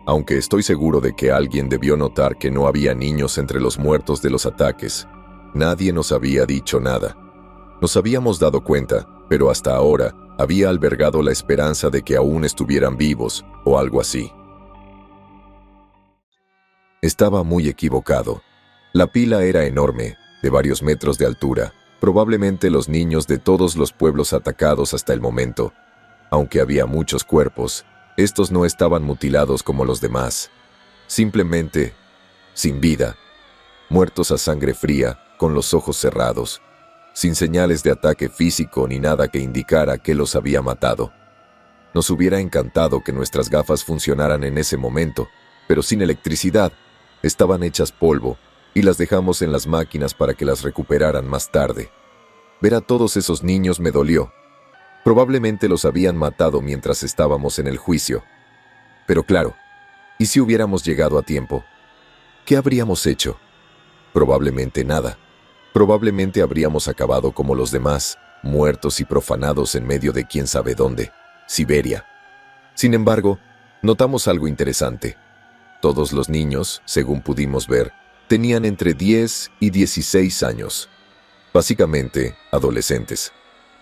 Speaker 1: Aunque estoy seguro de que alguien debió notar que no había niños entre los muertos de los ataques, nadie nos había dicho nada. Nos habíamos dado cuenta, pero hasta ahora había albergado la esperanza de que aún estuvieran vivos o algo así. Estaba muy equivocado. La pila era enorme, de varios metros de altura, probablemente los niños de todos los pueblos atacados hasta el momento. Aunque había muchos cuerpos, estos no estaban mutilados como los demás. Simplemente, sin vida, muertos a sangre fría, con los ojos cerrados, sin señales de ataque físico ni nada que indicara que los había matado. Nos hubiera encantado que nuestras gafas funcionaran en ese momento, pero sin electricidad, estaban hechas polvo y las dejamos en las máquinas para que las recuperaran más tarde. Ver a todos esos niños me dolió. Probablemente los habían matado mientras estábamos en el juicio. Pero claro, ¿y si hubiéramos llegado a tiempo? ¿Qué habríamos hecho? Probablemente nada. Probablemente habríamos acabado como los demás, muertos y profanados en medio de quién sabe dónde, Siberia. Sin embargo, notamos algo interesante. Todos los niños, según pudimos ver, tenían entre 10 y 16 años. Básicamente, adolescentes.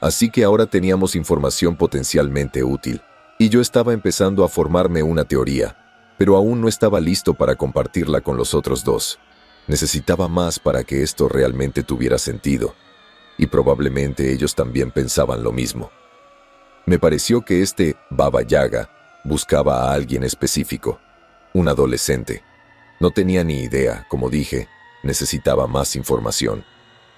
Speaker 1: Así que ahora teníamos información potencialmente útil, y yo estaba empezando a formarme una teoría, pero aún no estaba listo para compartirla con los otros dos. Necesitaba más para que esto realmente tuviera sentido, y probablemente ellos también pensaban lo mismo. Me pareció que este Baba Yaga buscaba a alguien específico, un adolescente. No tenía ni idea, como dije, necesitaba más información.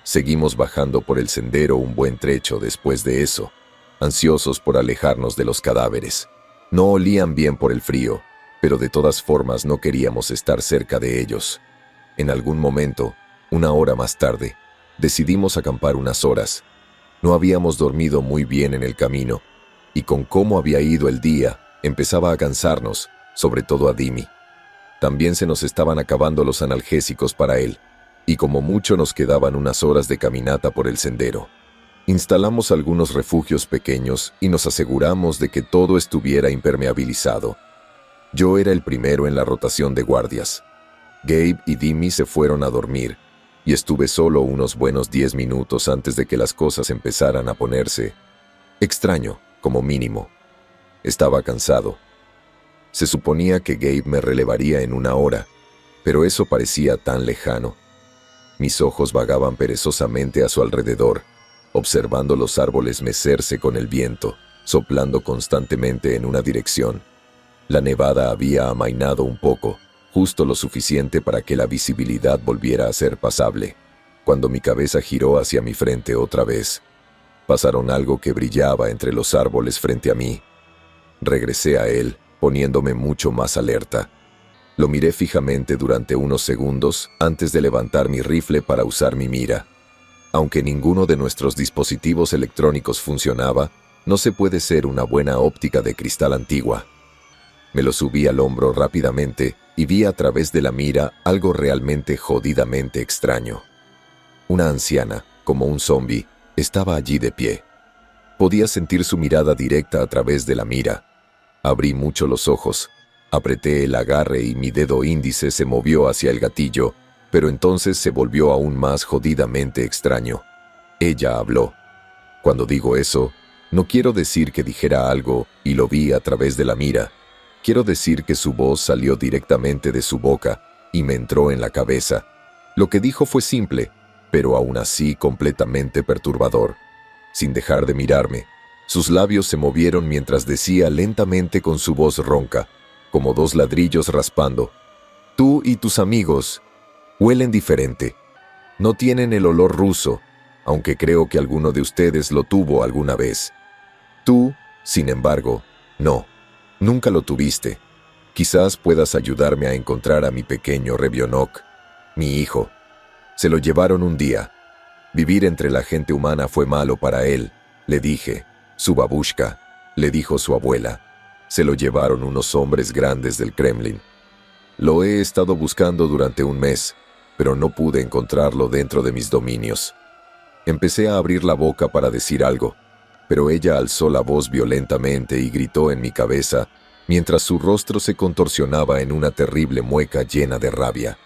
Speaker 1: Seguimos bajando por el sendero un buen trecho después de eso, ansiosos por alejarnos de los cadáveres. No olían bien por el frío, pero de todas formas no queríamos estar cerca de ellos. En algún momento, una hora más tarde, decidimos acampar unas horas. No habíamos dormido muy bien en el camino, y con cómo había ido el día, empezaba a cansarnos, sobre todo a Dimi. También se nos estaban acabando los analgésicos para él, y como mucho nos quedaban unas horas de caminata por el sendero. Instalamos algunos refugios pequeños y nos aseguramos de que todo estuviera impermeabilizado. Yo era el primero en la rotación de guardias. Gabe y Dimi se fueron a dormir, y estuve solo unos buenos 10 minutos antes de que las cosas empezaran a ponerse extraño, como mínimo. Estaba cansado. Se suponía que Gabe me relevaría en una hora, pero eso parecía tan lejano. Mis ojos vagaban perezosamente a su alrededor, observando los árboles mecerse con el viento, soplando constantemente en una dirección. La nevada había amainado un poco, justo lo suficiente para que la visibilidad volviera a ser pasable. Cuando mi cabeza giró hacia mi frente otra vez, pasaron algo que brillaba entre los árboles frente a mí. Regresé a él, poniéndome mucho más alerta. Lo miré fijamente durante unos segundos antes de levantar mi rifle para usar mi mira. Aunque ninguno de nuestros dispositivos electrónicos funcionaba, no se puede ser una buena óptica de cristal antigua. Me lo subí al hombro rápidamente y vi a través de la mira algo realmente jodidamente extraño. Una anciana, como un zombi, estaba allí de pie. Podía sentir su mirada directa a través de la mira. Abrí mucho los ojos, apreté el agarre y mi dedo índice se movió hacia el gatillo, pero entonces se volvió aún más jodidamente extraño. Ella habló. Cuando digo eso, no quiero decir que dijera algo y lo vi a través de la mira. Quiero decir que su voz salió directamente de su boca y me entró en la cabeza. Lo que dijo fue simple, pero aún así completamente perturbador. Sin dejar de mirarme, sus labios se movieron mientras decía lentamente con su voz ronca, como dos ladrillos raspando: «Tú y tus amigos huelen diferente. No tienen el olor ruso, aunque creo que alguno de ustedes lo tuvo alguna vez. Tú, sin embargo, no. Nunca lo tuviste. Quizás puedas ayudarme a encontrar a mi pequeño Revionok, mi hijo. Se lo llevaron un día. Vivir entre la gente humana fue malo para él», le dije. «Su babushka», le dijo su abuela. «Se lo llevaron unos hombres grandes del Kremlin. Lo he estado buscando durante un mes, pero no pude encontrarlo dentro de mis dominios». Empecé a abrir la boca para decir algo, pero ella alzó la voz violentamente y gritó en mi cabeza, mientras su rostro se contorsionaba en una terrible mueca llena de rabia: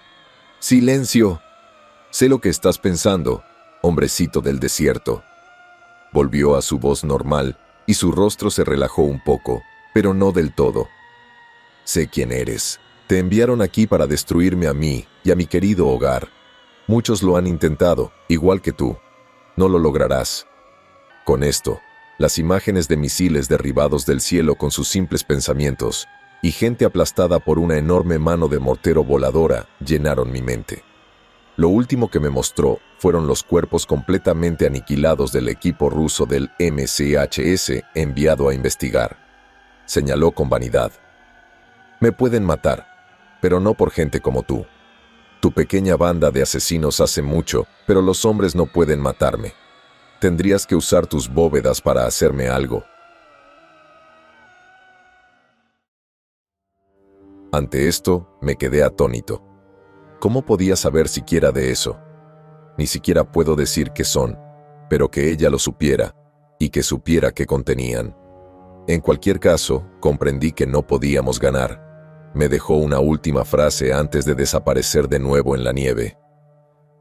Speaker 1: «¡Silencio! Sé lo que estás pensando, hombrecito del desierto». Volvió a su voz normal y su rostro se relajó un poco, pero no del todo. «Sé quién eres. Te enviaron aquí para destruirme a mí y a mi querido hogar. Muchos lo han intentado, igual que tú. No lo lograrás». Con esto, las imágenes de misiles derribados del cielo con sus simples pensamientos y gente aplastada por una enorme mano de mortero voladora llenaron mi mente. Lo último que me mostró fueron los cuerpos completamente aniquilados del equipo ruso del MCHS enviado a investigar. Señaló con vanidad: «Me pueden matar, pero no por gente como tú. Tu pequeña banda de asesinos hace mucho, pero los hombres no pueden matarme. Tendrías que usar tus bóvedas para hacerme algo». Ante esto, me quedé atónito. ¿Cómo podía saber siquiera de eso? Ni siquiera puedo decir qué son, pero que ella lo supiera, y que supiera qué contenían. En cualquier caso, comprendí que no podíamos ganar. Me dejó una última frase antes de desaparecer de nuevo en la nieve: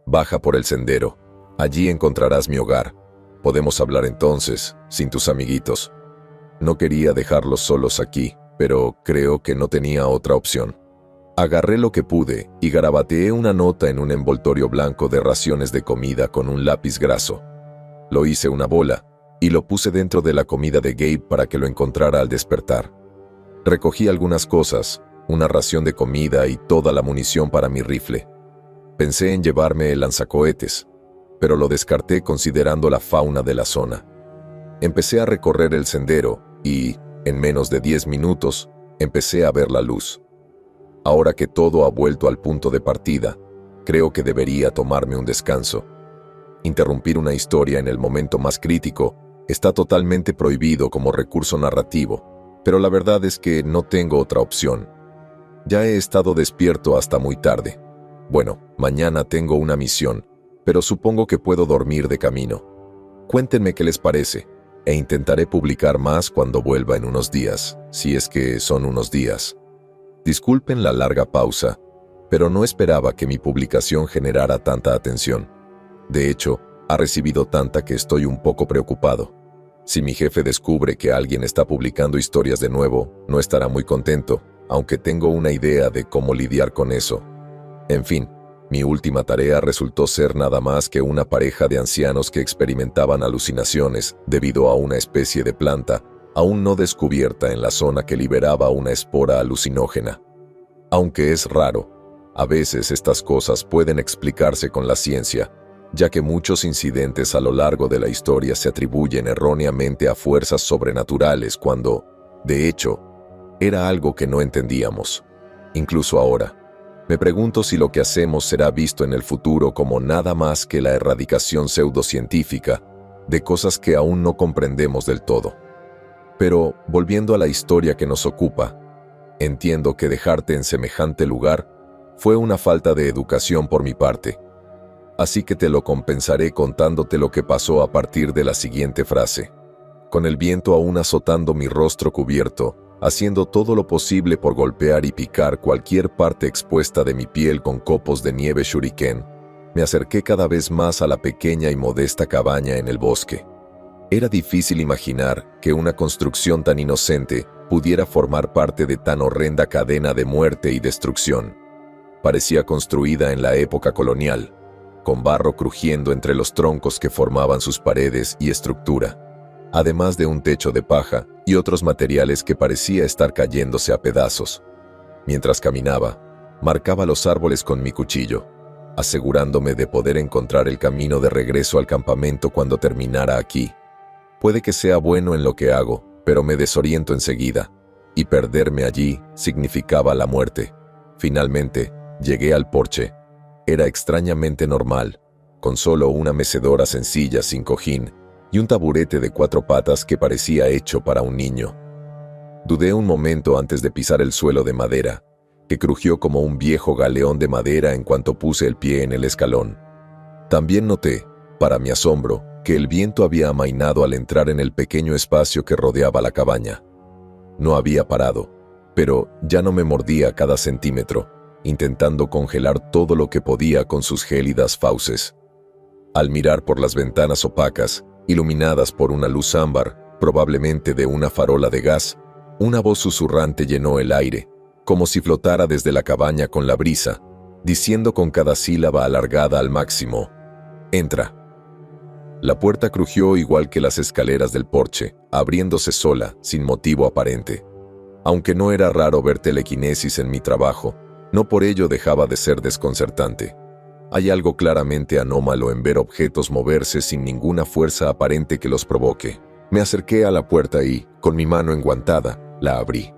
Speaker 1: «Baja por el sendero. Allí encontrarás mi hogar. Podemos hablar entonces, sin tus amiguitos». No quería dejarlos solos aquí, pero creo que no tenía otra opción. Agarré lo que pude y garabateé una nota en un envoltorio blanco de raciones de comida con un lápiz graso. Lo hice una bola y lo puse dentro de la comida de Gabe para que lo encontrara al despertar. Recogí algunas cosas, una ración de comida y toda la munición para mi rifle. Pensé en llevarme el lanzacohetes, pero lo descarté considerando la fauna de la zona. Empecé a recorrer el sendero y, en menos de 10 minutos, empecé a ver la luz. Ahora que todo ha vuelto al punto de partida, creo que debería tomarme un descanso. Interrumpir una historia en el momento más crítico está totalmente prohibido como recurso narrativo, pero la verdad es que no tengo otra opción. Ya he estado despierto hasta muy tarde. Bueno, mañana tengo una misión, pero supongo que puedo dormir de camino. Cuéntenme qué les parece, e intentaré publicar más cuando vuelva en unos días, si es que son unos días. Disculpen la larga pausa, pero no esperaba que mi publicación generara tanta atención. De hecho, ha recibido tanta que estoy un poco preocupado. Si mi jefe descubre que alguien está publicando historias de nuevo, no estará muy contento, aunque tengo una idea de cómo lidiar con eso. En fin, mi última tarea resultó ser nada más que una pareja de ancianos que experimentaban alucinaciones debido a una especie de planta aún no descubierta en la zona que liberaba una espora alucinógena. Aunque es raro, a veces estas cosas pueden explicarse con la ciencia, ya que muchos incidentes a lo largo de la historia se atribuyen erróneamente a fuerzas sobrenaturales cuando, de hecho, era algo que no entendíamos. Incluso ahora, me pregunto si lo que hacemos será visto en el futuro como nada más que la erradicación pseudocientífica de cosas que aún no comprendemos del todo. Pero, volviendo a la historia que nos ocupa, entiendo que dejarte en semejante lugar fue una falta de educación por mi parte. Así que te lo compensaré contándote lo que pasó a partir de la siguiente frase. Con el viento aún azotando mi rostro cubierto, haciendo todo lo posible por golpear y picar cualquier parte expuesta de mi piel con copos de nieve shuriken, me acerqué cada vez más a la pequeña y modesta cabaña en el bosque. Era difícil imaginar que una construcción tan inocente pudiera formar parte de tan horrenda cadena de muerte y destrucción. Parecía construida en la época colonial, con barro crujiendo entre los troncos que formaban sus paredes y estructura, además de un techo de paja y otros materiales que parecía estar cayéndose a pedazos. Mientras caminaba, marcaba los árboles con mi cuchillo, asegurándome de poder encontrar el camino de regreso al campamento cuando terminara aquí. Puede que sea bueno en lo que hago, pero me desoriento enseguida, y perderme allí significaba la muerte. Finalmente, llegué al porche. Era extrañamente normal, con solo una mecedora sencilla sin cojín y un taburete de 4 patas que parecía hecho para un niño. Dudé un momento antes de pisar el suelo de madera, que crujió como un viejo galeón de madera en cuanto puse el pie en el escalón. También noté, para mi asombro, que el viento había amainado al entrar en el pequeño espacio que rodeaba la cabaña. No había parado, pero ya no me mordía cada centímetro, intentando congelar todo lo que podía con sus gélidas fauces. Al mirar por las ventanas opacas, iluminadas por una luz ámbar, probablemente de una farola de gas, una voz susurrante llenó el aire, como si flotara desde la cabaña con la brisa, diciendo con cada sílaba alargada al máximo: «Entra». La puerta crujió igual que las escaleras del porche, abriéndose sola, sin motivo aparente. Aunque no era raro ver telequinesis en mi trabajo, no por ello dejaba de ser desconcertante. Hay algo claramente anómalo en ver objetos moverse sin ninguna fuerza aparente que los provoque. Me acerqué a la puerta y, con mi mano enguantada, la abrí.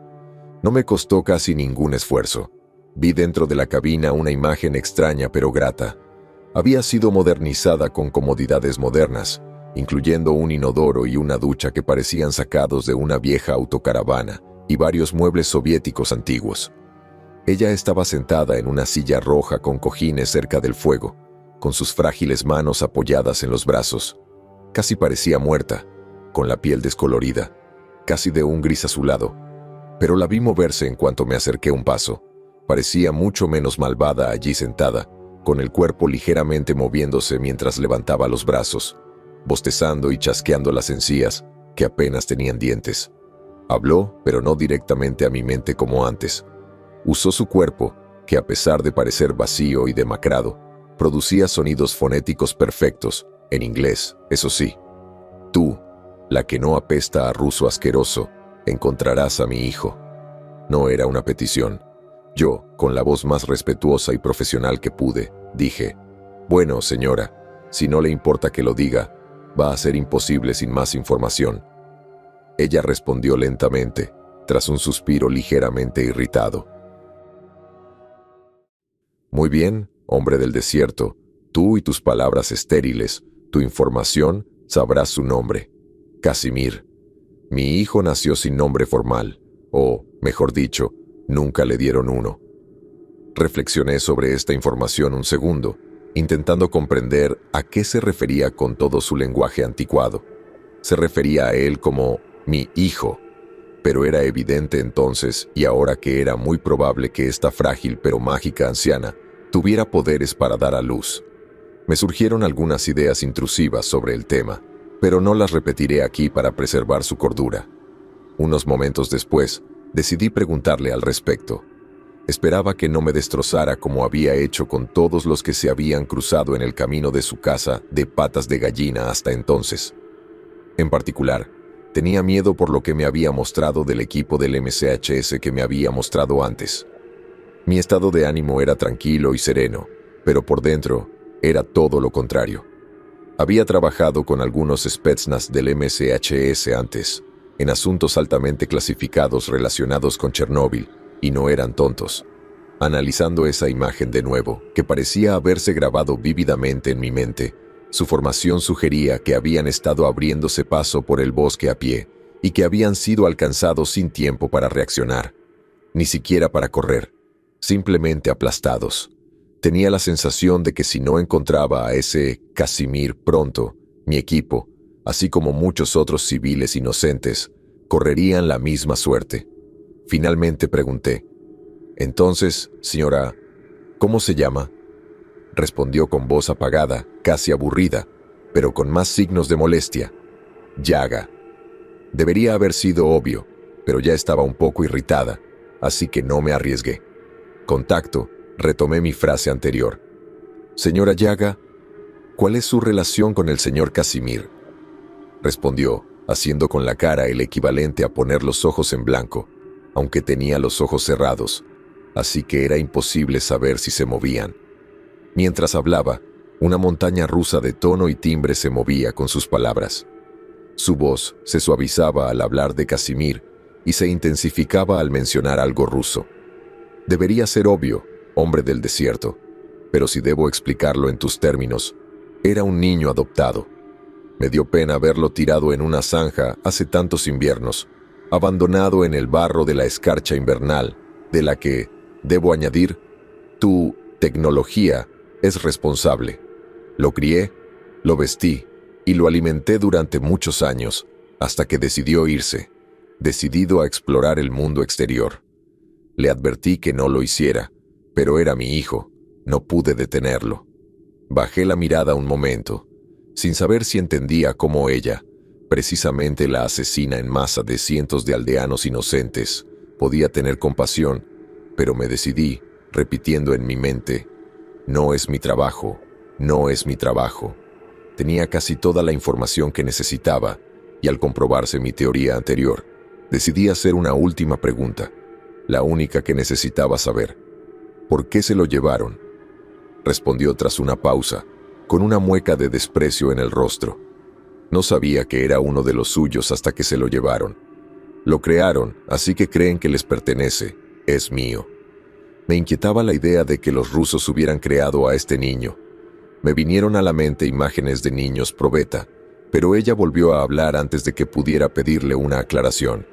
Speaker 1: No me costó casi ningún esfuerzo. Vi dentro de la cabina una imagen extraña pero grata. Había sido modernizada con comodidades modernas, incluyendo un inodoro y una ducha que parecían sacados de una vieja autocaravana y varios muebles soviéticos antiguos. Ella estaba sentada en una silla roja con cojines cerca del fuego, con sus frágiles manos apoyadas en los brazos. Casi parecía muerta, con la piel descolorida, casi de un gris azulado. Pero la vi moverse en cuanto me acerqué un paso. Parecía mucho menos malvada allí sentada, con el cuerpo ligeramente moviéndose mientras levantaba los brazos, bostezando y chasqueando las encías, que apenas tenían dientes. Habló, pero no directamente a mi mente como antes. Usó su cuerpo, que a pesar de parecer vacío y demacrado, producía sonidos fonéticos perfectos, en inglés, eso sí. Tú, la que no apesta a ruso asqueroso, encontrarás a mi hijo. No era una petición. Yo, con la voz más respetuosa y profesional que pude, dije: «Bueno, señora, si no le importa que lo diga, va a ser imposible sin más información». Ella respondió lentamente, tras un suspiro ligeramente irritado: «Muy bien, hombre del desierto, tú y tus palabras estériles, tu información, sabrás su nombre. Casimir. Mi hijo nació sin nombre formal, o, mejor dicho, nunca le dieron uno». Reflexioné sobre esta información un segundo, intentando comprender a qué se refería con todo su lenguaje anticuado. Se refería a él como «mi hijo», pero era evidente entonces y ahora que era muy probable que esta frágil pero mágica anciana tuviera poderes para dar a luz. Me surgieron algunas ideas intrusivas sobre el tema, pero no las repetiré aquí para preservar su cordura. Unos momentos después, decidí preguntarle al respecto. Esperaba que no me destrozara como había hecho con todos los que se habían cruzado en el camino de su casa de patas de gallina hasta entonces. En particular, tenía miedo por lo que me había mostrado del equipo del MCHS que me había mostrado antes. Mi estado de ánimo era tranquilo y sereno, pero por dentro era todo lo contrario. Había trabajado con algunos Spetsnaz del MCHS antes, en asuntos altamente clasificados relacionados con Chernóbil, y no eran tontos. Analizando esa imagen de nuevo, que parecía haberse grabado vívidamente en mi mente, su formación sugería que habían estado abriéndose paso por el bosque a pie y que habían sido alcanzados sin tiempo para reaccionar, ni siquiera para correr, simplemente aplastados. Tenía la sensación de que si no encontraba a ese Casimir pronto, mi equipo, así como muchos otros civiles inocentes, correrían la misma suerte. Finalmente pregunté: «Entonces, señora, ¿cómo se llama?». Respondió con voz apagada, casi aburrida, pero con más signos de molestia: «Yaga». Debería haber sido obvio, pero ya estaba un poco irritada, así que no me arriesgué. «Contacto», retomé mi frase anterior. «Señora Yaga, ¿cuál es su relación con el señor Casimir?». Respondió, haciendo con la cara el equivalente a poner los ojos en blanco, aunque tenía los ojos cerrados, así que era imposible saber si se movían. Mientras hablaba, una montaña rusa de tono y timbre se movía con sus palabras. Su voz se suavizaba al hablar de Casimir y se intensificaba al mencionar algo ruso. Debería ser obvio, hombre del desierto, pero si debo explicarlo en tus términos, era un niño adoptado. Me dio pena verlo tirado en una zanja hace tantos inviernos, abandonado en el barro de la escarcha invernal, de la que, debo añadir, tu tecnología es responsable. Lo crié, lo vestí y lo alimenté durante muchos años, hasta que decidió irse, decidido a explorar el mundo exterior. Le advertí que no lo hiciera, pero era mi hijo, no pude detenerlo. Bajé la mirada un momento, sin saber si entendía cómo ella, precisamente la asesina en masa de cientos de aldeanos inocentes, podía tener compasión, pero me decidí, repitiendo en mi mente: «No es mi trabajo, no es mi trabajo». Tenía casi toda la información que necesitaba, y al comprobarse mi teoría anterior, decidí hacer una última pregunta, la única que necesitaba saber. «¿Por qué se lo llevaron?». Respondió tras una pausa, con una mueca de desprecio en el rostro. «No sabía que era uno de los suyos hasta que se lo llevaron. Lo crearon, así que creen que les pertenece. Es mío». Me inquietaba la idea de que los rusos hubieran creado a este niño. Me vinieron a la mente imágenes de niños probeta, pero ella volvió a hablar antes de que pudiera pedirle una aclaración.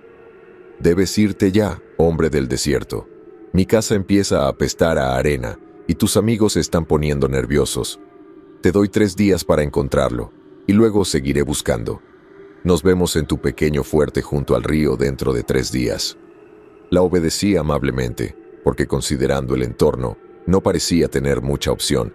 Speaker 1: «Debes irte ya, hombre del desierto. Mi casa empieza a apestar a arena y tus amigos se están poniendo nerviosos. Te doy 3 días para encontrarlo y luego seguiré buscando. Nos vemos en tu pequeño fuerte junto al río dentro de 3 días». La obedecí amablemente, porque considerando el entorno, no parecía tener mucha opción.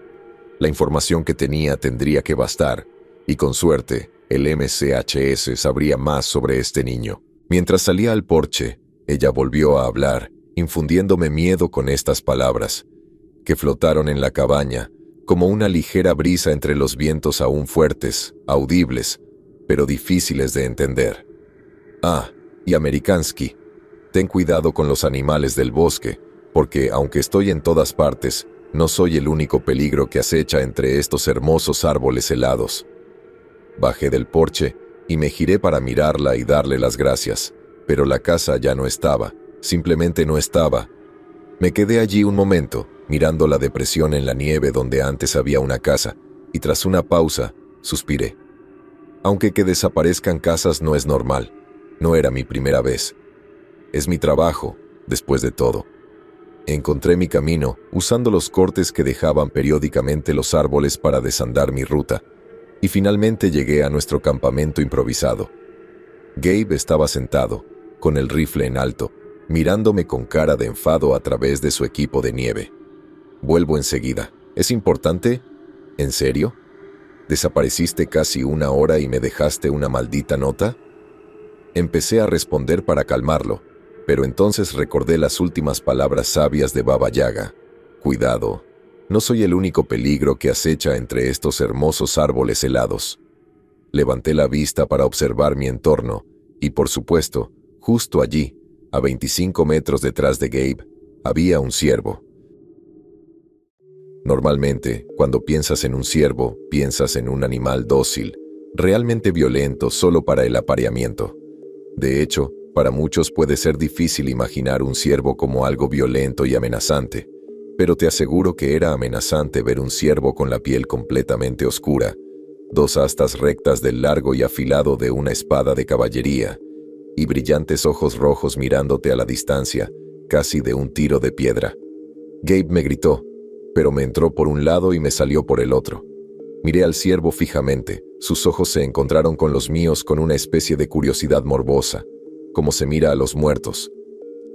Speaker 1: La información que tenía tendría que bastar, y con suerte, el MCHS sabría más sobre este niño. Mientras salía al porche, ella volvió a hablar, infundiéndome miedo con estas palabras, que flotaron en la cabaña, como una ligera brisa entre los vientos aún fuertes, audibles, pero difíciles de entender. «Ah, y Amerikansky, ten cuidado con los animales del bosque, porque aunque estoy en todas partes, no soy el único peligro que acecha entre estos hermosos árboles helados». Bajé del porche y me giré para mirarla y darle las gracias, pero la casa ya no estaba, simplemente no estaba. Me quedé allí un momento, mirando la depresión en la nieve donde antes había una casa, y tras una pausa, suspiré. Aunque que desaparezcan casas no es normal, no era mi primera vez. Es mi trabajo, después de todo. Encontré mi camino, usando los cortes que dejaban periódicamente los árboles para desandar mi ruta, y finalmente llegué a nuestro campamento improvisado. Gabe estaba sentado, con el rifle en alto, mirándome con cara de enfado a través de su equipo de nieve. «Vuelvo enseguida. ¿Es importante? ¿En serio? ¿Desapareciste casi 1 hora y me dejaste una maldita nota?». Empecé a responder para calmarlo, pero entonces recordé las últimas palabras sabias de Baba Yaga. «Cuidado, no soy el único peligro que acecha entre estos hermosos árboles helados». Levanté la vista para observar mi entorno, y por supuesto, justo allí, a 25 metros detrás de Gabe, había un ciervo. Normalmente, cuando piensas en un ciervo, piensas en un animal dócil, realmente violento solo para el apareamiento. De hecho, para muchos puede ser difícil imaginar un ciervo como algo violento y amenazante, pero te aseguro que era amenazante ver un ciervo con la piel completamente oscura, dos astas rectas del largo y afilado de una espada de caballería, y brillantes ojos rojos mirándote a la distancia, casi de un tiro de piedra. Gabe me gritó, pero me entró por un lado y me salió por el otro. Miré al ciervo fijamente, sus ojos se encontraron con los míos con una especie de curiosidad morbosa, como se mira a los muertos.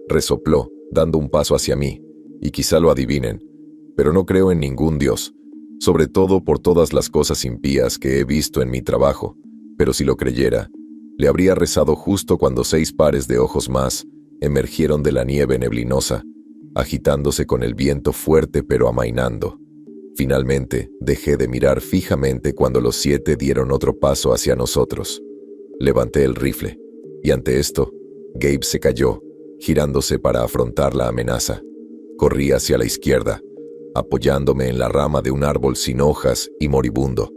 Speaker 1: Resopló, dando un paso hacia mí, y quizá lo adivinen, pero no creo en ningún dios, sobre todo por todas las cosas impías que he visto en mi trabajo, pero si lo creyera, le habría rezado justo cuando 6 pares de ojos más emergieron de la nieve neblinosa, agitándose con el viento fuerte pero amainando. Finalmente, dejé de mirar fijamente cuando los 7 dieron otro paso hacia nosotros. Levanté el rifle, y ante esto, Gabe se cayó, girándose para afrontar la amenaza. Corrí hacia la izquierda, apoyándome en la rama de un árbol sin hojas y moribundo.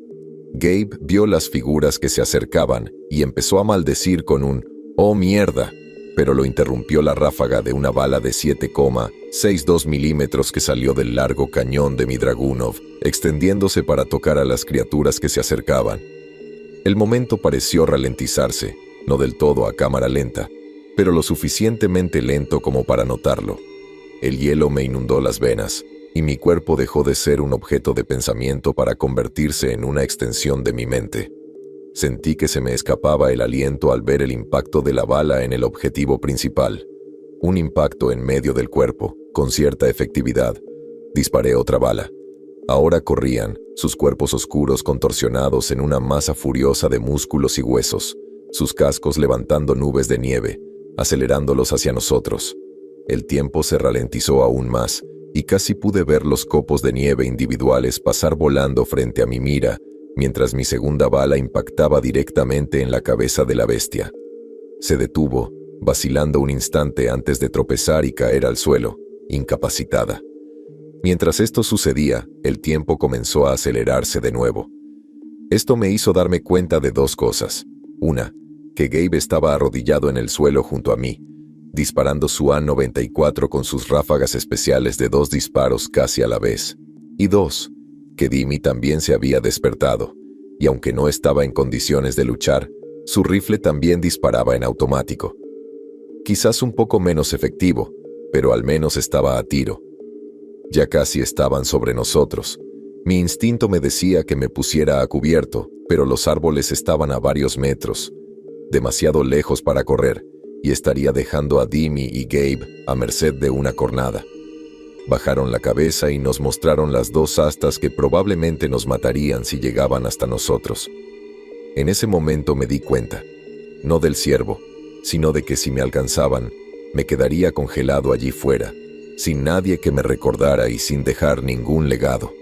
Speaker 1: Gabe vio las figuras que se acercaban y empezó a maldecir con un «¡Oh, mierda!», pero lo interrumpió la ráfaga de una bala de 7,62 milímetros que salió del largo cañón de mi Dragunov, extendiéndose para tocar a las criaturas que se acercaban. El momento pareció ralentizarse, no del todo a cámara lenta, pero lo suficientemente lento como para notarlo. El hielo me inundó las venas, y mi cuerpo dejó de ser un objeto de pensamiento para convertirse en una extensión de mi mente. Sentí que se me escapaba el aliento al ver el impacto de la bala en el objetivo principal. Un impacto en medio del cuerpo, con cierta efectividad. Disparé otra bala. Ahora corrían, sus cuerpos oscuros contorsionados en una masa furiosa de músculos y huesos, sus cascos levantando nubes de nieve, acelerándolos hacia nosotros. El tiempo se ralentizó aún más, y casi pude ver los copos de nieve individuales pasar volando frente a mi mira, mientras mi segunda bala impactaba directamente en la cabeza de la bestia. Se detuvo, vacilando un instante antes de tropezar y caer al suelo, incapacitada. Mientras esto sucedía, el tiempo comenzó a acelerarse de nuevo. Esto me hizo darme cuenta de 2 cosas. Una, que Gabe estaba arrodillado en el suelo junto a mí, disparando su A-94 con sus ráfagas especiales de 2 disparos casi a la vez. Y 2, que Dimi también se había despertado, y aunque no estaba en condiciones de luchar, su rifle también disparaba en automático. Quizás un poco menos efectivo, pero al menos estaba a tiro. Ya casi estaban sobre nosotros. Mi instinto me decía que me pusiera a cubierto, pero los árboles estaban a varios metros, demasiado lejos para correr, y estaría dejando a Dimi y Gabe a merced de una cornada. Bajaron la cabeza y nos mostraron las 2 astas que probablemente nos matarían si llegaban hasta nosotros. En ese momento me di cuenta, no del ciervo, sino de que si me alcanzaban, me quedaría congelado allí fuera, sin nadie que me recordara y sin dejar ningún legado.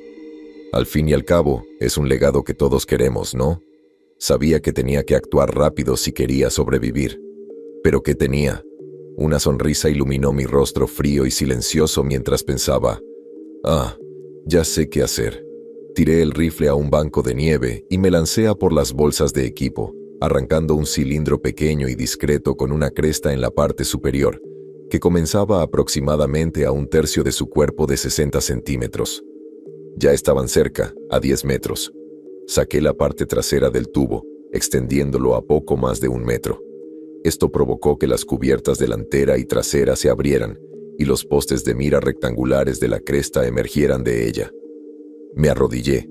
Speaker 1: Al fin y al cabo, es un legado que todos queremos, ¿no? Sabía que tenía que actuar rápido si quería sobrevivir. ¿Pero qué tenía? Una sonrisa iluminó mi rostro frío y silencioso mientras pensaba, ya sé qué hacer. Tiré el rifle a un banco de nieve y me lancé a por las bolsas de equipo, arrancando un cilindro pequeño y discreto con una cresta en la parte superior, que comenzaba aproximadamente a 1/3 de su cuerpo de 60 centímetros. Ya estaban cerca, a 10 metros. Saqué la parte trasera del tubo, extendiéndolo a poco más de 1 metro. Esto provocó que las cubiertas delantera y trasera se abrieran y los postes de mira rectangulares de la cresta emergieran de ella. Me arrodillé,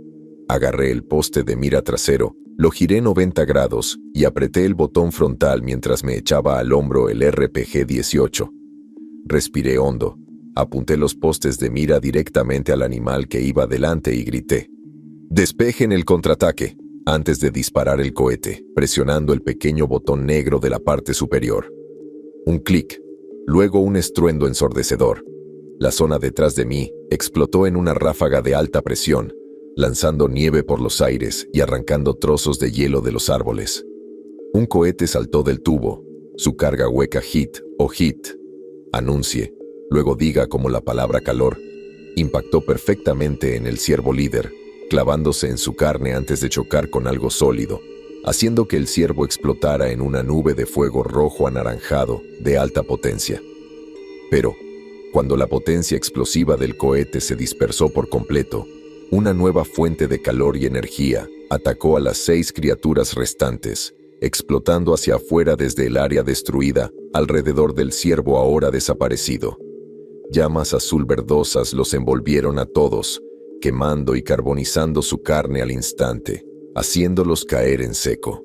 Speaker 1: agarré el poste de mira trasero, lo giré 90 grados y apreté el botón frontal mientras me echaba al hombro el RPG-18. Respiré hondo, apunté los postes de mira directamente al animal que iba delante y grité: «¡Despejen el contraataque!», antes de disparar el cohete, presionando el pequeño botón negro de la parte superior. Un clic, luego un estruendo ensordecedor. La zona detrás de mí explotó en una ráfaga de alta presión, lanzando nieve por los aires y arrancando trozos de hielo de los árboles. Un cohete saltó del tubo, su carga hueca hit o hit, anuncie, luego diga como la palabra calor, impactó perfectamente en el ciervo líder, clavándose en su carne antes de chocar con algo sólido, haciendo que el ciervo explotara en una nube de fuego rojo anaranjado de alta potencia. Pero, Cuando la potencia explosiva del cohete se dispersó por completo, una nueva fuente de calor y energía atacó a las 6 criaturas restantes, explotando hacia afuera desde el área destruida alrededor del ciervo ahora desaparecido. Llamas azul verdosas los envolvieron a todos, quemando y carbonizando su carne al instante, haciéndolos caer en seco.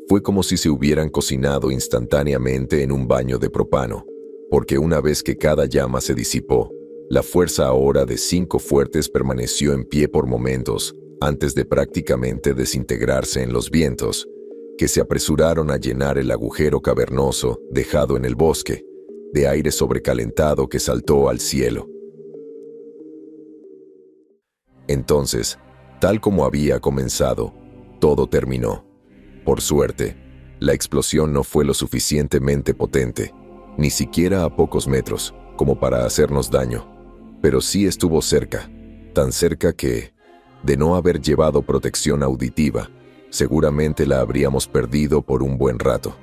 Speaker 1: Fue como si se hubieran cocinado instantáneamente en un baño de propano, porque una vez que cada llama se disipó, la fuerza ahora de 5 fuertes permaneció en pie por momentos antes de prácticamente desintegrarse en los vientos, que se apresuraron a llenar el agujero cavernoso dejado en el bosque, de aire sobrecalentado que saltó al cielo. Entonces, tal como había comenzado, todo terminó. Por suerte, la explosión no fue lo suficientemente potente, ni siquiera a pocos metros, como para hacernos daño, pero sí estuvo cerca, tan cerca que, de no haber llevado protección auditiva, seguramente la habríamos perdido por un buen rato.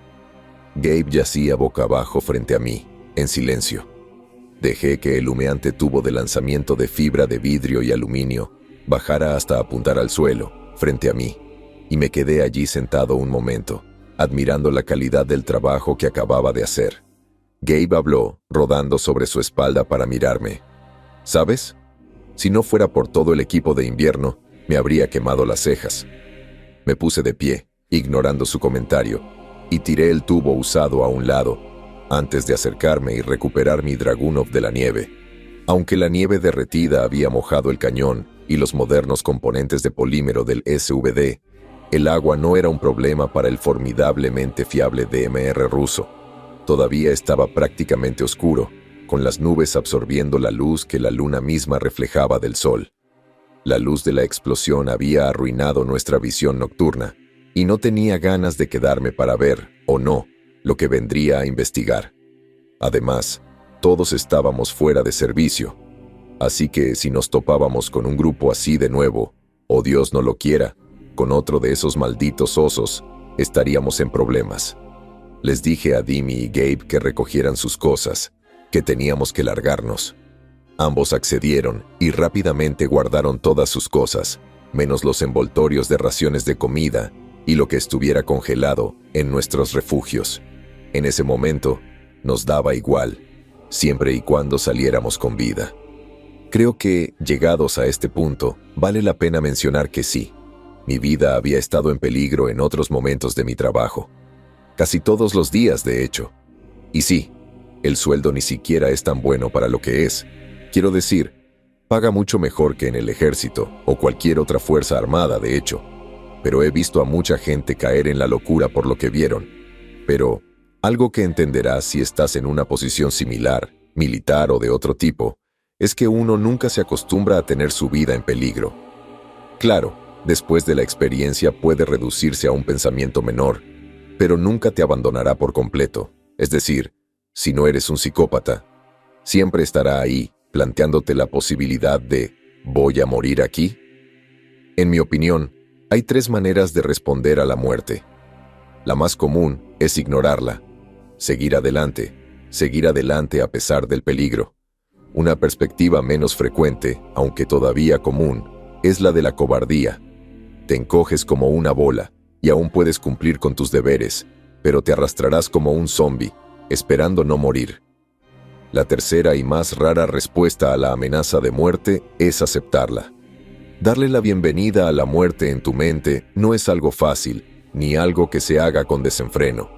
Speaker 1: Gabe yacía boca abajo frente a mí, en silencio. Dejé que el humeante tubo de lanzamiento de fibra de vidrio y aluminio bajara hasta apuntar al suelo, frente a mí, y me quedé allí sentado un momento, admirando la calidad del trabajo que acababa de hacer. Gabe habló, rodando sobre su espalda para mirarme. ¿Sabes? Si no fuera por todo el equipo de invierno, me habría quemado las cejas. Me puse de pie, ignorando su comentario, y tiré el tubo usado a un lado, antes de acercarme y recuperar mi Dragunov de la nieve. Aunque la nieve derretida había mojado el cañón y los modernos componentes de polímero del SVD, el agua no era un problema para el formidablemente fiable DMR ruso. Todavía estaba prácticamente oscuro, con las nubes absorbiendo la luz que la luna misma reflejaba del sol. La luz de la explosión había arruinado nuestra visión nocturna, y no tenía ganas de quedarme para ver, o no, lo que vendría a investigar. Además, todos estábamos fuera de servicio, así que si nos topábamos con un grupo así de nuevo, o Dios no lo quiera, con otro de esos malditos osos, estaríamos en problemas. Les dije a Dimi y Gabe que recogieran sus cosas, que teníamos que largarnos. Ambos accedieron y rápidamente guardaron todas sus cosas, menos los envoltorios de raciones de comida y lo que estuviera congelado en nuestros refugios. En ese momento, nos daba igual, siempre y cuando saliéramos con vida. Creo que, llegados a este punto, vale la pena mencionar que sí, mi vida había estado en peligro en otros momentos de mi trabajo. Casi todos los días, de hecho. Y sí, el sueldo ni siquiera es tan bueno para lo que es. Quiero decir, paga mucho mejor que en el ejército o cualquier otra fuerza armada, de hecho. Pero he visto a mucha gente caer en la locura por lo que vieron. Pero algo que entenderás si estás en una posición similar, militar o de otro tipo, es que uno nunca se acostumbra a tener su vida en peligro. Claro, después de la experiencia puede reducirse a un pensamiento menor, pero nunca te abandonará por completo. Es decir, si no eres un psicópata, siempre estará ahí, planteándote la posibilidad de ¿voy a morir aquí? En mi opinión, hay 3 maneras de responder a la muerte. La más común es ignorarla, seguir adelante a pesar del peligro. Una perspectiva menos frecuente, aunque todavía común, es la de la cobardía. Te encoges como una bola y aún puedes cumplir con tus deberes, pero te arrastrarás como un zombi, esperando no morir. La tercera y más rara respuesta a la amenaza de muerte es aceptarla. Darle la bienvenida a la muerte en tu mente no es algo fácil, ni algo que se haga con desenfreno.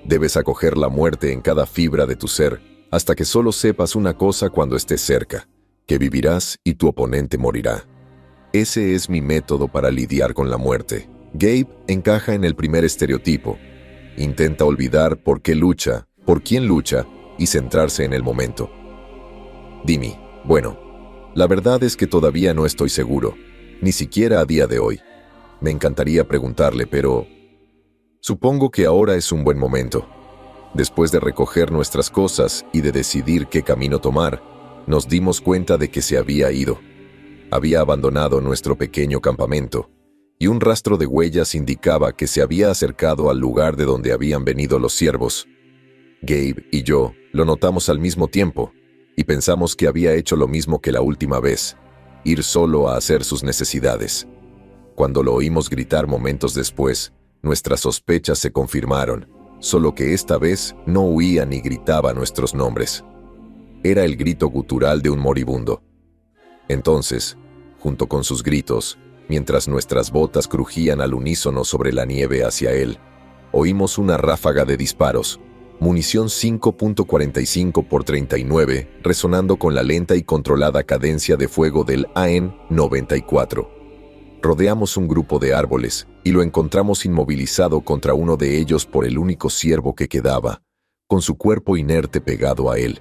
Speaker 1: Debes acoger la muerte en cada fibra de tu ser, hasta que solo sepas una cosa cuando estés cerca, que vivirás y tu oponente morirá. Ese es mi método para lidiar con la muerte. Gabe encaja en el primer estereotipo. Intenta olvidar por qué lucha, por quién lucha, y centrarse en el momento. Dimi, bueno, la verdad es que todavía no estoy seguro, ni siquiera a día de hoy. Me encantaría preguntarle, pero supongo que ahora es un buen momento. Después de recoger nuestras cosas y de decidir qué camino tomar, nos dimos cuenta de que se había ido. Había abandonado nuestro pequeño campamento, y un rastro de huellas indicaba que se había acercado al lugar de donde habían venido los ciervos. Gabe y yo lo notamos al mismo tiempo, y pensamos que había hecho lo mismo que la última vez, ir solo a hacer sus necesidades. Cuando lo oímos gritar momentos después, nuestras sospechas se confirmaron, solo que esta vez no huía ni gritaba nuestros nombres. Era el grito gutural de un moribundo. Entonces, junto con sus gritos, mientras nuestras botas crujían al unísono sobre la nieve hacia él, oímos una ráfaga de disparos, munición 5.45 por 39, resonando con la lenta y controlada cadencia de fuego del AN-94. Rodeamos un grupo de árboles y lo encontramos inmovilizado contra uno de ellos por el único ciervo que quedaba, con su cuerpo inerte pegado a él.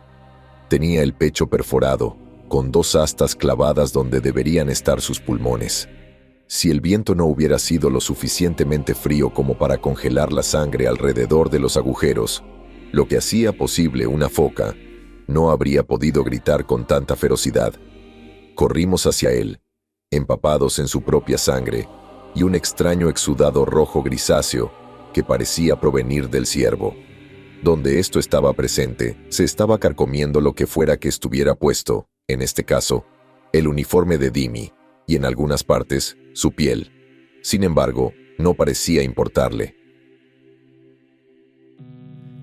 Speaker 1: Tenía el pecho perforado, con 2 astas clavadas donde deberían estar sus pulmones. Si el viento no hubiera sido lo suficientemente frío como para congelar la sangre alrededor de los agujeros, lo que hacía posible una foca, no habría podido gritar con tanta ferocidad. Corrimos hacia él, empapados en su propia sangre, y un extraño exudado rojo grisáceo que parecía provenir del ciervo. Donde esto estaba presente, se estaba carcomiendo lo que fuera que estuviera puesto, en este caso, el uniforme de Dimi, y en algunas partes, su piel. Sin embargo, no parecía importarle.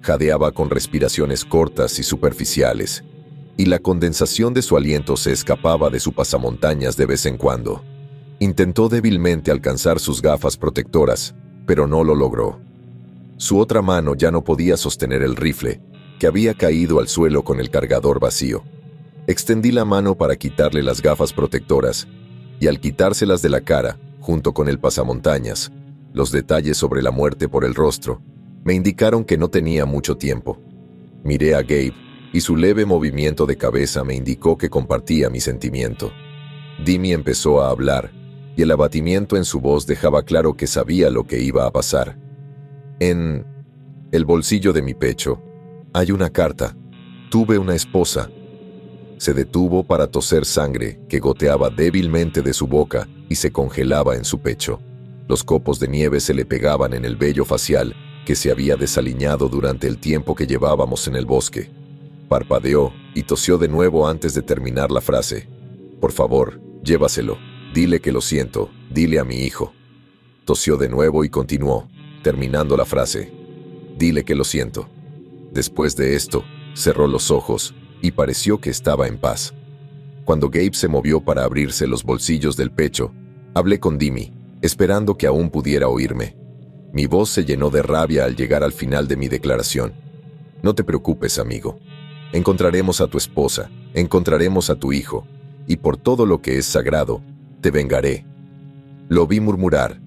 Speaker 1: Jadeaba con respiraciones cortas y superficiales, y la condensación de su aliento se escapaba de su pasamontañas de vez en cuando. Intentó débilmente alcanzar sus gafas protectoras, pero no lo logró. Su otra mano ya no podía sostener el rifle, que había caído al suelo con el cargador vacío. Extendí la mano para quitarle las gafas protectoras, y al quitárselas de la cara, junto con el pasamontañas, los detalles sobre la muerte por el rostro, me indicaron que no tenía mucho tiempo. Miré a Gabe, y su leve movimiento de cabeza me indicó que compartía mi sentimiento. Dimi empezó a hablar, y el abatimiento en su voz dejaba claro que sabía lo que iba a pasar. En el bolsillo de mi pecho hay una carta. Tuve una esposa. Se detuvo para toser sangre que goteaba débilmente de su boca y se congelaba en su pecho. Los copos de nieve se le pegaban en el vello facial que se había desaliñado durante el tiempo que llevábamos en el bosque. Parpadeó y tosió de nuevo antes de terminar la frase. Por favor, llévaselo. Dile que lo siento. Dile a mi hijo. Tosió de nuevo y continuó, terminando la frase. Dile que lo siento. Después de esto, cerró los ojos y pareció que estaba en paz. Cuando Gabe se movió para abrirse los bolsillos del pecho, hablé con Dimi, esperando que aún pudiera oírme. Mi voz se llenó de rabia al llegar al final de mi declaración. No te preocupes, amigo. Encontraremos a tu esposa, encontraremos a tu hijo, y por todo lo que es sagrado, te vengaré. Lo vi murmurar.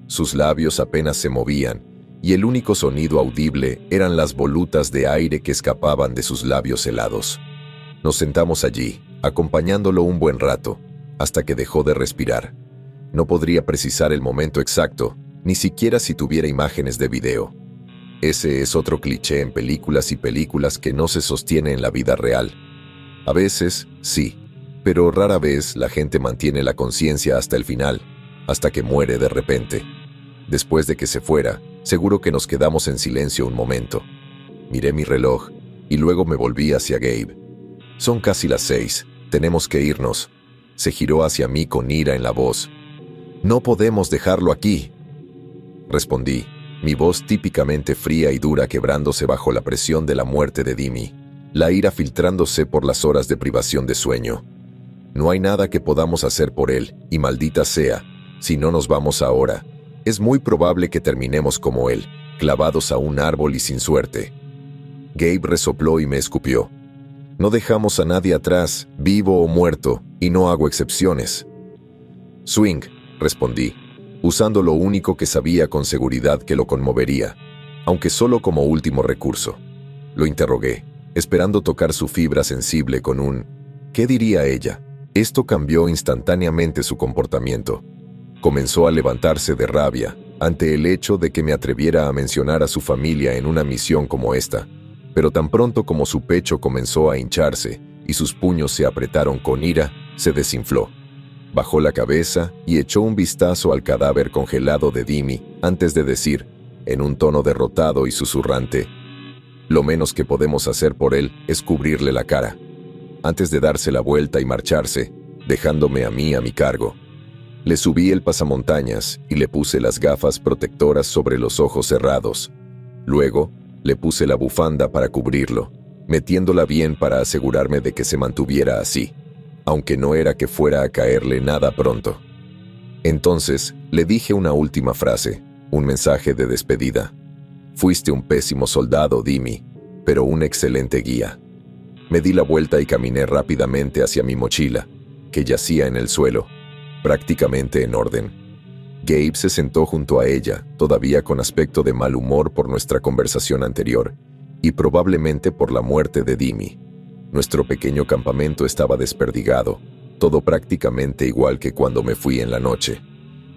Speaker 1: Sus labios apenas se movían, y el único sonido audible eran las volutas de aire que escapaban de sus labios helados. Nos sentamos allí, acompañándolo un buen rato, hasta que dejó de respirar. No podría precisar el momento exacto, ni siquiera si tuviera imágenes de video. Ese es otro cliché en películas y películas que no se sostiene en la vida real. A veces, sí, pero rara vez la gente mantiene la conciencia hasta el final, hasta que muere de repente. Después de que se fuera, seguro que nos quedamos en silencio un momento. Miré mi reloj y luego me volví hacia Gabe. Son casi las 6, tenemos que irnos. Se giró hacia mí con ira en la voz. No podemos dejarlo aquí. Respondí, mi voz típicamente fría y dura quebrándose bajo la presión de la muerte de Dimi, la ira filtrándose por las horas de privación de sueño. No hay nada que podamos hacer por él, y maldita sea, si no nos vamos ahora, es muy probable que terminemos como él, clavados a un árbol y sin suerte. Gabe resopló y me escupió. No dejamos a nadie atrás, vivo o muerto, y no hago excepciones. Swing, respondí, usando lo único que sabía con seguridad que lo conmovería, aunque solo como último recurso. Lo interrogué, esperando tocar su fibra sensible con un ¿qué diría ella? Esto cambió instantáneamente su comportamiento. Comenzó a levantarse de rabia ante el hecho de que me atreviera a mencionar a su familia en una misión como esta, pero tan pronto como su pecho comenzó a hincharse y sus puños se apretaron con ira, se desinfló. Bajó la cabeza y echó un vistazo al cadáver congelado de Dimi antes de decir, en un tono derrotado y susurrante, lo menos que podemos hacer por él es cubrirle la cara. antes de darse la vuelta y marcharse, dejándome a mí a mi cargo. Le subí el pasamontañas y le puse las gafas protectoras sobre los ojos cerrados. Luego, le puse la bufanda para cubrirlo, metiéndola bien para asegurarme de que se mantuviera así, aunque no era que fuera a caerle nada pronto. Entonces, le dije una última frase, un mensaje de despedida. Fuiste un pésimo soldado, Dimi, pero un excelente guía. Me di la vuelta y caminé rápidamente hacia mi mochila, que yacía en el suelo, prácticamente en orden. Gabe se sentó junto a ella, todavía con aspecto de mal humor por nuestra conversación anterior, y probablemente por la muerte de Dimi. Nuestro pequeño campamento estaba desperdigado, todo prácticamente igual que cuando me fui en la noche.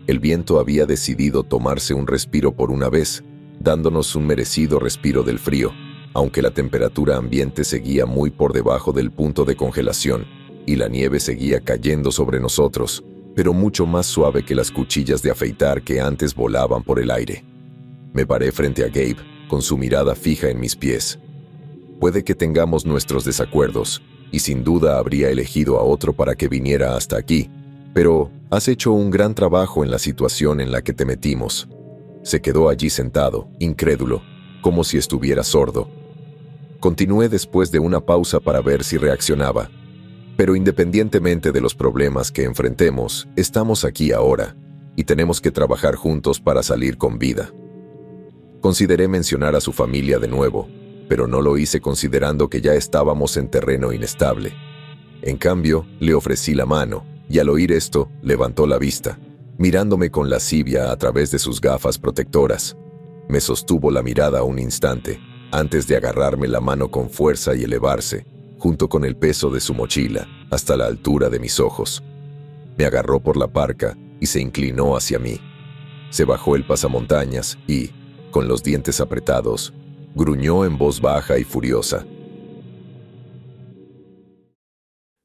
Speaker 1: El viento había decidido tomarse un respiro por una vez, dándonos un merecido respiro del frío, aunque la temperatura ambiente seguía muy por debajo del punto de congelación, y la nieve seguía cayendo sobre nosotros, pero mucho más suave que las cuchillas de afeitar que antes volaban por el aire. Me paré frente a Gabe, con su mirada fija en mis pies. Puede que tengamos nuestros desacuerdos, y sin duda habría elegido a otro para que viniera hasta aquí, pero has hecho un gran trabajo en la situación en la que te metimos. Se quedó allí sentado, incrédulo, como si estuviera sordo. Continué después de una pausa para ver si reaccionaba. Pero independientemente de los problemas que enfrentemos, estamos aquí ahora, y tenemos que trabajar juntos para salir con vida. Consideré mencionar a su familia de nuevo, pero no lo hice considerando que ya estábamos en terreno inestable. En cambio, le ofrecí la mano, y al oír esto, levantó la vista, mirándome con lascivia a través de sus gafas protectoras. Me sostuvo la mirada un instante, antes de agarrarme la mano con fuerza y elevarse, junto con el peso de su mochila, hasta la altura de mis ojos. Me agarró por la parca y se inclinó hacia mí. Se bajó el pasamontañas y, con los dientes apretados, gruñó en voz baja y furiosa,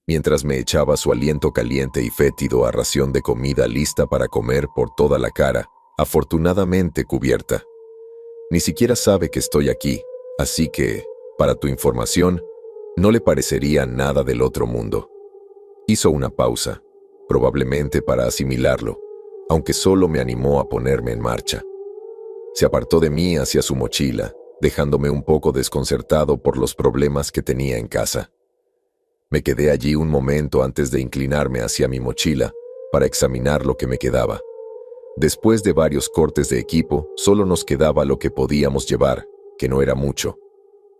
Speaker 1: mientras me echaba su aliento caliente y fétido a ración de comida lista para comer por toda la cara, afortunadamente cubierta. Ni siquiera sabe que estoy aquí, así que, para tu información, no le parecería nada del otro mundo. Hizo una pausa, probablemente para asimilarlo, aunque solo me animó a ponerme en marcha. Se apartó de mí hacia su mochila, dejándome un poco desconcertado por los problemas que tenía en casa. Me quedé allí un momento antes de inclinarme hacia mi mochila para examinar lo que me quedaba. Después de varios cortes de equipo, solo nos quedaba lo que podíamos llevar, que no era mucho.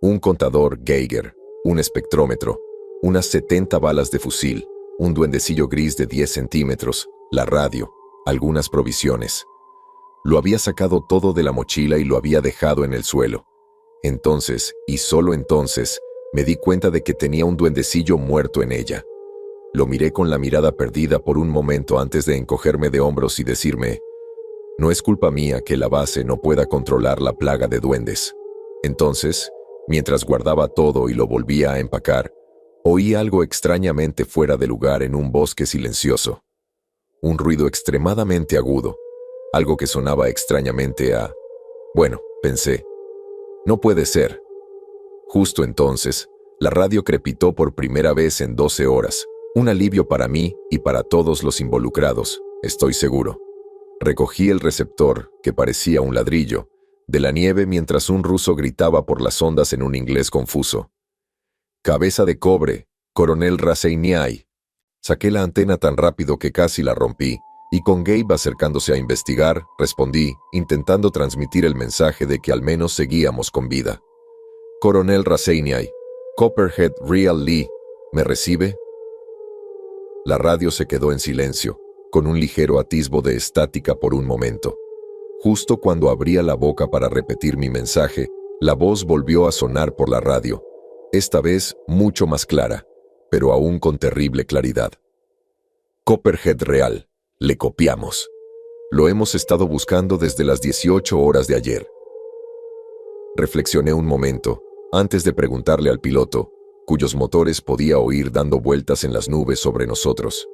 Speaker 1: Un contador Geiger, un espectrómetro, unas 70 balas de fusil, un duendecillo gris de 10 centímetros, la radio, algunas provisiones. Lo había sacado todo de la mochila y lo había dejado en el suelo. Entonces, y solo entonces, me di cuenta de que tenía un duendecillo muerto en ella. Lo miré con la mirada perdida por un momento antes de encogerme de hombros y decirme, no es culpa mía que la base no pueda controlar la plaga de duendes. Entonces, mientras guardaba todo y lo volvía a empacar, oí algo extrañamente fuera de lugar en un bosque silencioso. Un ruido extremadamente agudo, algo que sonaba extrañamente a... Bueno, pensé, no puede ser. Justo entonces, la radio crepitó por primera vez en 12 horas, un alivio para mí y para todos los involucrados, estoy seguro. Recogí el receptor, que parecía un ladrillo, de la nieve mientras un ruso gritaba por las ondas en un inglés confuso. «Cabeza de cobre, coronel Raseiniai». Saqué la antena tan rápido que casi la rompí, y con Gabe acercándose a investigar, respondí, intentando transmitir el mensaje de que al menos seguíamos con vida. «Coronel Raseiniai, Copperhead Real Lee, ¿me recibe?» La radio se quedó en silencio, con un ligero atisbo de estática por un momento. Justo cuando abría la boca para repetir mi mensaje, la voz volvió a sonar por la radio, esta vez mucho más clara, pero aún con terrible claridad. «Copperhead Real, le copiamos. Lo hemos estado buscando desde las 18 horas de ayer». Reflexioné un momento, antes de preguntarle al piloto, cuyos motores podía oír dando vueltas en las nubes sobre nosotros.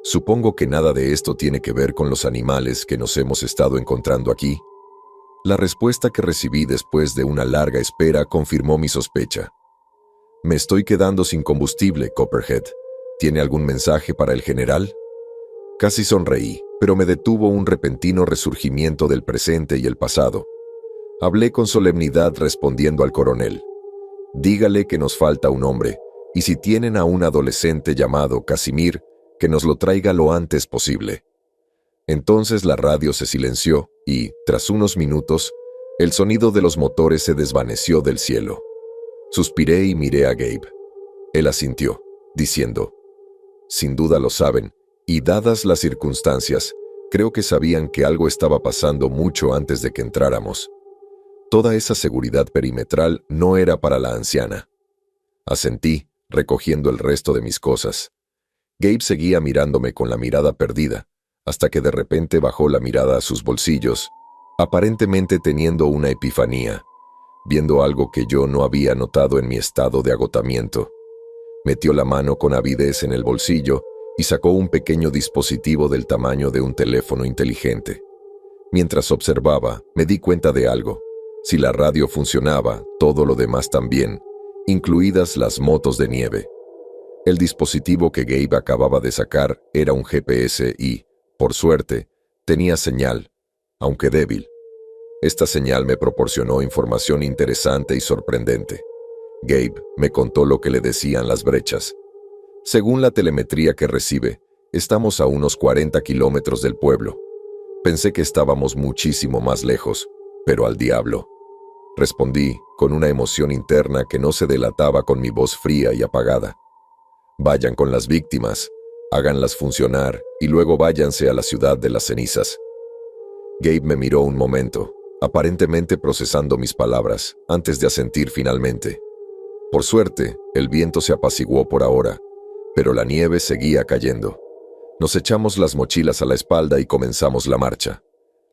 Speaker 1: Supongo que nada de esto tiene que ver con los animales que nos hemos estado encontrando aquí. La respuesta que recibí después de una larga espera confirmó mi sospecha. Me estoy quedando sin combustible, Copperhead. ¿Tiene algún mensaje para el general? Casi sonreí, pero me detuvo un repentino resurgimiento del presente y el pasado. Hablé con solemnidad respondiendo al coronel. Dígale que nos falta un hombre, y si tienen a un adolescente llamado Casimir, que nos lo traiga lo antes posible. Entonces la radio se silenció y, tras unos minutos, el sonido de los motores se desvaneció del cielo. Suspiré y miré a Gabe. Él asintió, diciendo, «Sin duda lo saben, y dadas las circunstancias, creo que sabían que algo estaba pasando mucho antes de que entráramos. Toda esa seguridad perimetral no era para la anciana». Asentí, recogiendo el resto de mis cosas. Gabe seguía mirándome con la mirada perdida, hasta que de repente bajó la mirada a sus bolsillos, aparentemente teniendo una epifanía, viendo algo que yo no había notado en mi estado de agotamiento. Metió la mano con avidez en el bolsillo y sacó un pequeño dispositivo del tamaño de un teléfono inteligente. Mientras observaba, me di cuenta de algo. Si la radio funcionaba, todo lo demás también, incluidas las motos de nieve. El dispositivo que Gabe acababa de sacar era un GPS y, por suerte, tenía señal, aunque débil. Esta señal me proporcionó información interesante y sorprendente. Gabe me contó lo que le decían las brechas. Según la telemetría que recibe, estamos a unos 40 kilómetros del pueblo. Pensé que estábamos muchísimo más lejos, pero al diablo. Respondí con una emoción interna que no se delataba con mi voz fría y apagada. Vayan con las víctimas, háganlas funcionar y luego váyanse a la ciudad de las cenizas. Gabe me miró un momento, aparentemente procesando mis palabras, antes de asentir finalmente. Por suerte, el viento se apaciguó por ahora, pero la nieve seguía cayendo. Nos echamos las mochilas a la espalda y comenzamos la marcha.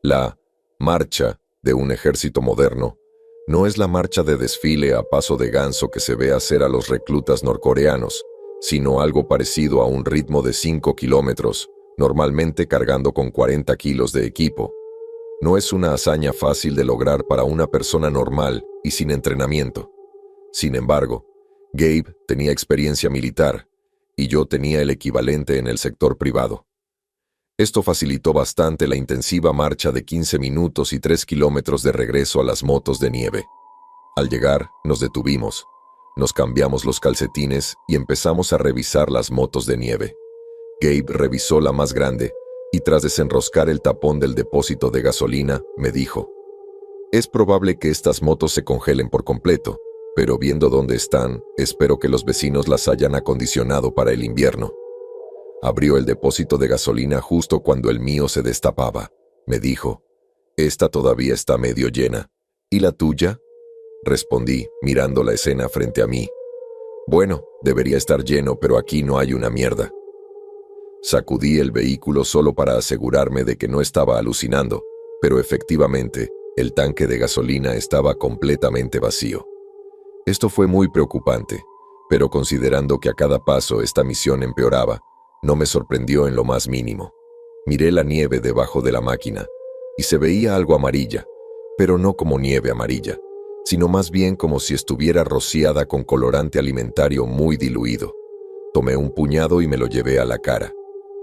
Speaker 1: La marcha de un ejército moderno no es la marcha de desfile a paso de ganso que se ve hacer a los reclutas norcoreanos, sino algo parecido a un ritmo de 5 kilómetros, normalmente cargando con 40 kilos de equipo. No es una hazaña fácil de lograr para una persona normal y sin entrenamiento. Sin embargo, Gabe tenía experiencia militar y yo tenía el equivalente en el sector privado. Esto facilitó bastante la intensiva marcha de 15 minutos y 3 kilómetros de regreso a las motos de nieve. Al llegar, nos detuvimos. Nos cambiamos los calcetines y empezamos a revisar las motos de nieve. Gabe revisó la más grande y tras desenroscar el tapón del depósito de gasolina, me dijo: «Es probable que estas motos se congelen por completo, pero viendo dónde están, espero que los vecinos las hayan acondicionado para el invierno». Abrió el depósito de gasolina justo cuando el mío se destapaba. Me dijo: «Esta todavía está medio llena. ¿Y la tuya?». Respondí, mirando la escena frente a mí. «Bueno, debería estar lleno, pero aquí no hay una mierda». Sacudí el vehículo solo para asegurarme de que no estaba alucinando, pero efectivamente, el tanque de gasolina estaba completamente vacío. Esto fue muy preocupante, pero considerando que a cada paso esta misión empeoraba, no me sorprendió en lo más mínimo. Miré la nieve debajo de la máquina, y se veía algo amarilla, pero no como nieve amarilla, sino más bien como si estuviera rociada con colorante alimentario muy diluido. Tomé un puñado y me lo llevé a la cara.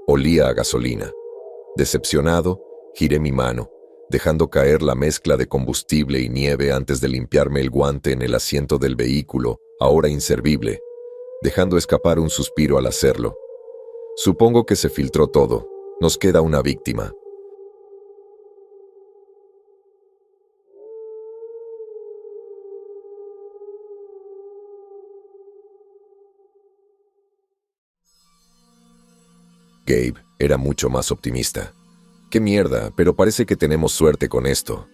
Speaker 1: Olía a gasolina. Decepcionado, giré mi mano, dejando caer la mezcla de combustible y nieve antes de limpiarme el guante en el asiento del vehículo, ahora inservible, dejando escapar un suspiro al hacerlo. Supongo que se filtró todo. Nos queda una víctima. Gabe era mucho más optimista. «Qué mierda, pero parece que tenemos suerte con esto».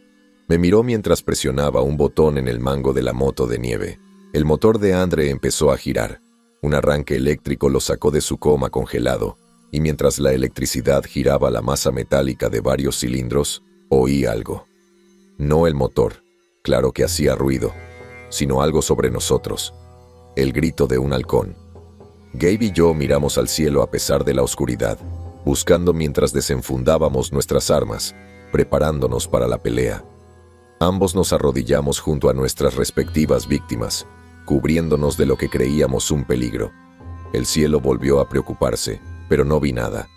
Speaker 1: Me miró mientras presionaba un botón en el mango de la moto de nieve. El motor de Andre empezó a girar. Un arranque eléctrico lo sacó de su coma congelado, y mientras la electricidad giraba la masa metálica de varios cilindros, oí algo. No el motor, claro que hacía ruido, sino algo sobre nosotros. El grito de un halcón. Gabe y yo miramos al cielo a pesar de la oscuridad, buscando mientras desenfundábamos nuestras armas, preparándonos para la pelea. Ambos nos arrodillamos junto a nuestras respectivas víctimas. cubriéndonos de lo que creíamos un peligro. El cielo volvió a preocuparse, pero no vi nada.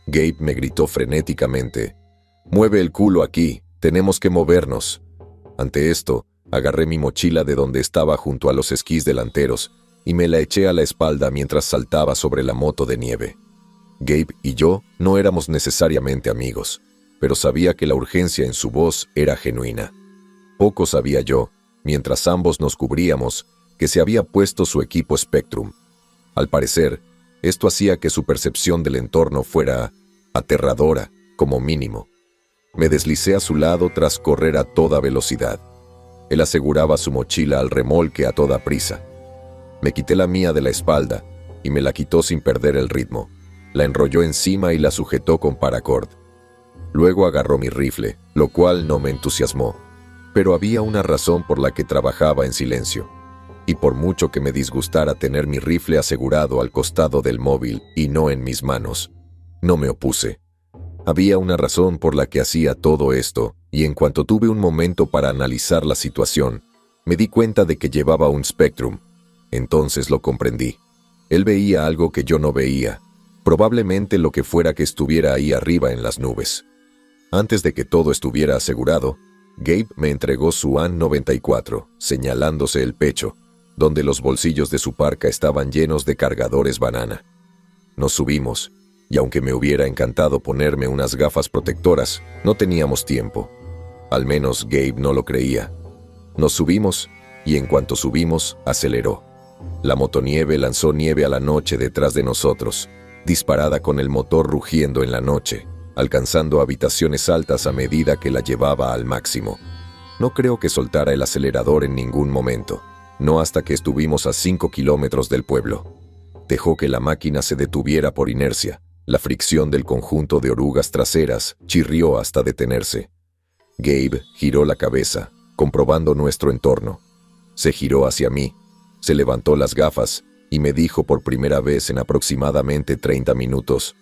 Speaker 1: Gabe me gritó frenéticamente: «¡Mueve el culo aquí! ¡Tenemos que movernos!». Ante esto, agarré mi mochila de donde estaba junto a los esquís delanteros y me la eché a la espalda mientras saltaba sobre la moto de nieve. Gabe y yo no éramos necesariamente amigos, pero sabía que la urgencia en su voz era genuina. Poco sabía yo, mientras ambos nos cubríamos, que se había puesto su equipo Spectrum. Al parecer, esto hacía que su percepción del entorno fuera aterradora, como mínimo. Me deslicé a su lado tras correr a toda velocidad. Él aseguraba su mochila al remolque a toda prisa. Me quité la mía de la espalda y me la quitó sin perder el ritmo. La enrolló encima y la sujetó con paracord. Luego agarró mi rifle, lo cual no me entusiasmó. Pero había una razón por la que trabajaba en silencio. Y por mucho que me disgustara tener mi rifle asegurado al costado del móvil y no en mis manos, no me opuse. Había una razón por la que hacía todo esto, y en cuanto tuve un momento para analizar la situación, me di cuenta de que llevaba un Spectrum. Entonces lo comprendí. Él veía algo que yo no veía, probablemente lo que fuera que estuviera ahí arriba en las nubes. Antes de que todo estuviera asegurado, Gabe me entregó su AN-94, señalándose el pecho, donde los bolsillos de su parka estaban llenos de cargadores banana. Nos subimos, y aunque me hubiera encantado ponerme unas gafas protectoras, no teníamos tiempo. Al menos Gabe no lo creía. Nos subimos, y en cuanto subimos, aceleró. La motonieve lanzó nieve a la noche detrás de nosotros, disparada con el motor rugiendo en la noche, alcanzando habitaciones altas a medida que la llevaba al máximo. No creo que soltara el acelerador en ningún momento, no hasta que estuvimos a 5 kilómetros del pueblo. Dejó que la máquina se detuviera por inercia. La fricción del conjunto de orugas traseras chirrió hasta detenerse. Gabe giró la cabeza, comprobando nuestro entorno. Se giró hacia mí, se levantó las gafas y me dijo por primera vez en aproximadamente 30 minutos: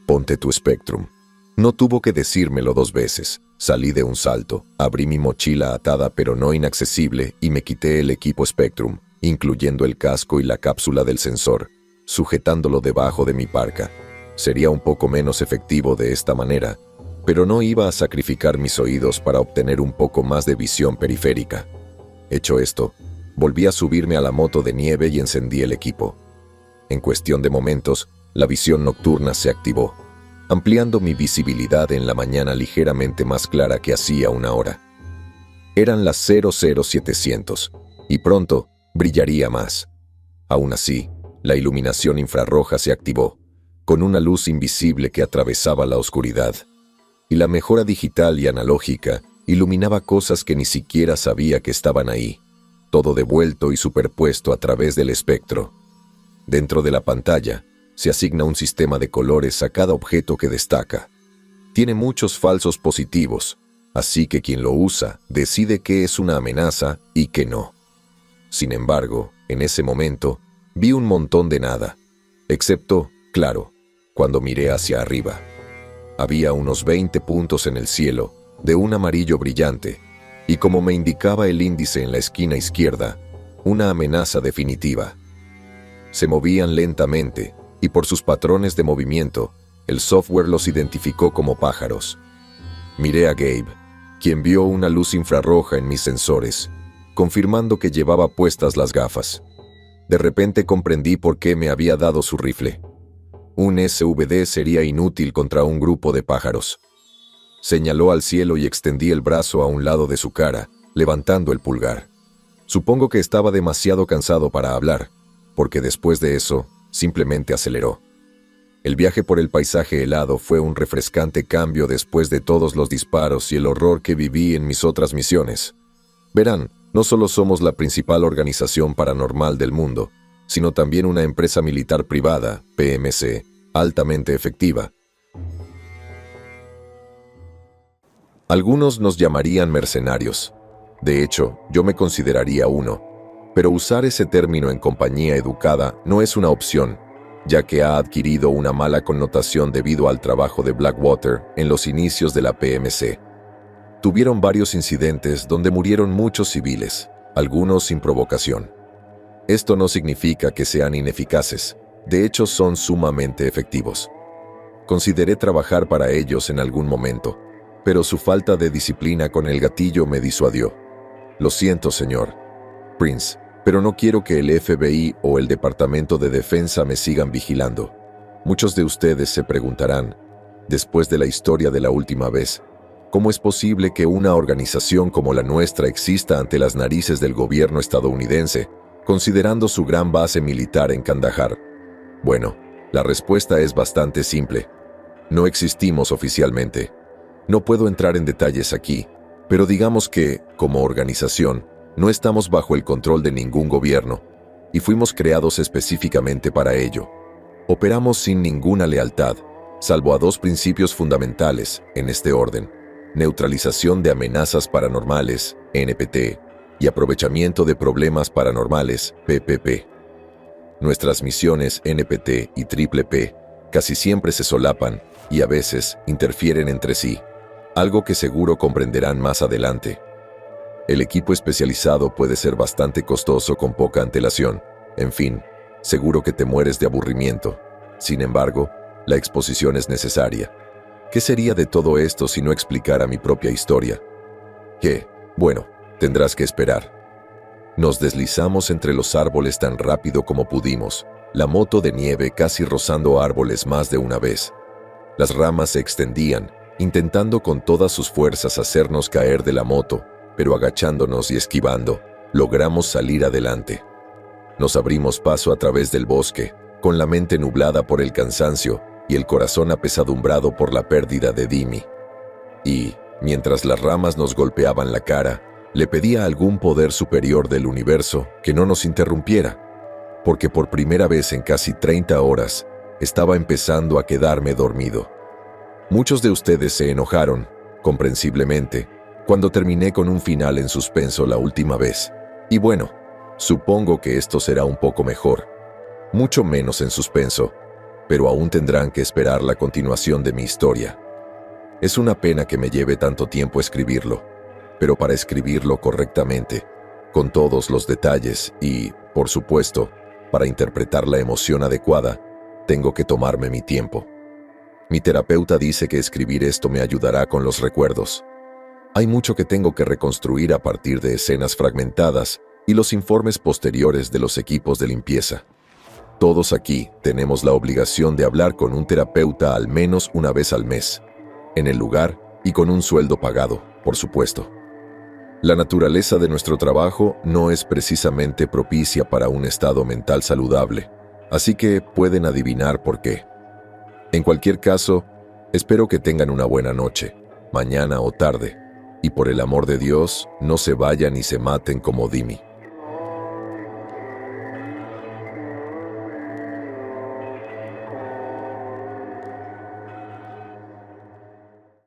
Speaker 1: «Ponte tu Spectrum». No tuvo que decírmelo 2 veces. Salí de un salto, abrí mi mochila atada pero no inaccesible y me quité el equipo Spectrum, incluyendo el casco y la cápsula del sensor, sujetándolo debajo de mi parka. Sería un poco menos efectivo de esta manera, pero no iba a sacrificar mis oídos para obtener un poco más de visión periférica. Hecho esto, volví a subirme a la moto de nieve y encendí el equipo. En cuestión de momentos, la visión nocturna se activó, ampliando mi visibilidad en la mañana ligeramente más clara que hacía una hora. Eran las 00700, y pronto brillaría más. Aún así, la iluminación infrarroja se activó, con una luz invisible que atravesaba la oscuridad, y la mejora digital y analógica iluminaba cosas que ni siquiera sabía que estaban ahí, todo devuelto y superpuesto a través del espectro. Dentro de la pantalla, se asigna un sistema de colores a cada objeto que destaca. Tiene muchos falsos positivos, así que quien lo usa decide qué es una amenaza y qué no. Sin embargo, en ese momento, vi un montón de nada, excepto, claro, cuando miré hacia arriba. Había unos 20 puntos en el cielo, de un amarillo brillante, y como me indicaba el índice en la esquina izquierda, una amenaza definitiva. Se movían lentamente, y por sus patrones de movimiento, el software los identificó como pájaros. Miré a Gabe, quien vio una luz infrarroja en mis sensores, confirmando que llevaba puestas las gafas. De repente comprendí por qué me había dado su rifle. Un SVD sería inútil contra un grupo de pájaros. Señaló al cielo y extendí el brazo a un lado de su cara, levantando el pulgar. Supongo que estaba demasiado cansado para hablar, porque después de eso, simplemente aceleró. El viaje por el paisaje helado fue un refrescante cambio después de todos los disparos y el horror que viví en mis otras misiones. Verán, no solo somos la principal organización paranormal del mundo, sino también una empresa militar privada, PMC, altamente efectiva. Algunos nos llamarían mercenarios. De hecho, yo me consideraría uno. Pero usar ese término en compañía educada no es una opción, ya que ha adquirido una mala connotación debido al trabajo de Blackwater en los inicios de la PMC. Tuvieron varios incidentes donde murieron muchos civiles, algunos sin provocación. Esto no significa que sean ineficaces, de hecho son sumamente efectivos. Consideré trabajar para ellos en algún momento, pero su falta de disciplina con el gatillo me disuadió. Lo siento, señor Prince, pero no quiero que el FBI o el Departamento de Defensa me sigan vigilando. Muchos de ustedes se preguntarán, después de la historia de la última vez, ¿cómo es posible que una organización como la nuestra exista ante las narices del gobierno estadounidense, considerando su gran base militar en Kandahar? Bueno, la respuesta es bastante simple. No existimos oficialmente. No puedo entrar en detalles aquí, pero digamos que, como organización, no estamos bajo el control de ningún gobierno, y fuimos creados específicamente para ello. Operamos sin ninguna lealtad, salvo a dos principios fundamentales en este orden: neutralización de amenazas paranormales, NPT, y aprovechamiento de problemas paranormales, PPP. Nuestras misiones NPT y PPP casi siempre se solapan y a veces interfieren entre sí, algo que seguro comprenderán más adelante. El equipo especializado puede ser bastante costoso con poca antelación. En fin, seguro que te mueres de aburrimiento. Sin embargo, la exposición es necesaria. ¿Qué sería de todo esto si no explicara mi propia historia? ¿Qué? Bueno, tendrás que esperar. Nos deslizamos entre los árboles tan rápido como pudimos, la moto de nieve casi rozando árboles más de una vez. Las ramas se extendían, intentando con todas sus fuerzas hacernos caer de la moto, pero agachándonos y esquivando, logramos salir adelante. Nos abrimos paso a través del bosque, con la mente nublada por el cansancio y el corazón apesadumbrado por la pérdida de Dimi. Y, mientras las ramas nos golpeaban la cara, le pedí a algún poder superior del universo que no nos interrumpiera, porque por primera vez en casi 30 horas estaba empezando a quedarme dormido. Muchos de ustedes se enojaron, comprensiblemente, cuando terminé con un final en suspenso la última vez. Y bueno, supongo que esto será un poco mejor, mucho menos en suspenso, pero aún tendrán que esperar la continuación de mi historia. Es una pena que me lleve tanto tiempo escribirlo, pero para escribirlo correctamente, con todos los detalles y, por supuesto, para interpretar la emoción adecuada, tengo que tomarme mi tiempo. Mi terapeuta dice que escribir esto me ayudará con los recuerdos. Hay mucho que tengo que reconstruir a partir de escenas fragmentadas y los informes posteriores de los equipos de limpieza. Todos aquí tenemos la obligación de hablar con un terapeuta al menos una vez al mes, en el lugar y con un sueldo pagado, por supuesto. La naturaleza de nuestro trabajo no es precisamente propicia para un estado mental saludable, así que pueden adivinar por qué. En cualquier caso, espero que tengan una buena noche, mañana o tarde, y por el amor de Dios, no se vayan y se maten como Dimi.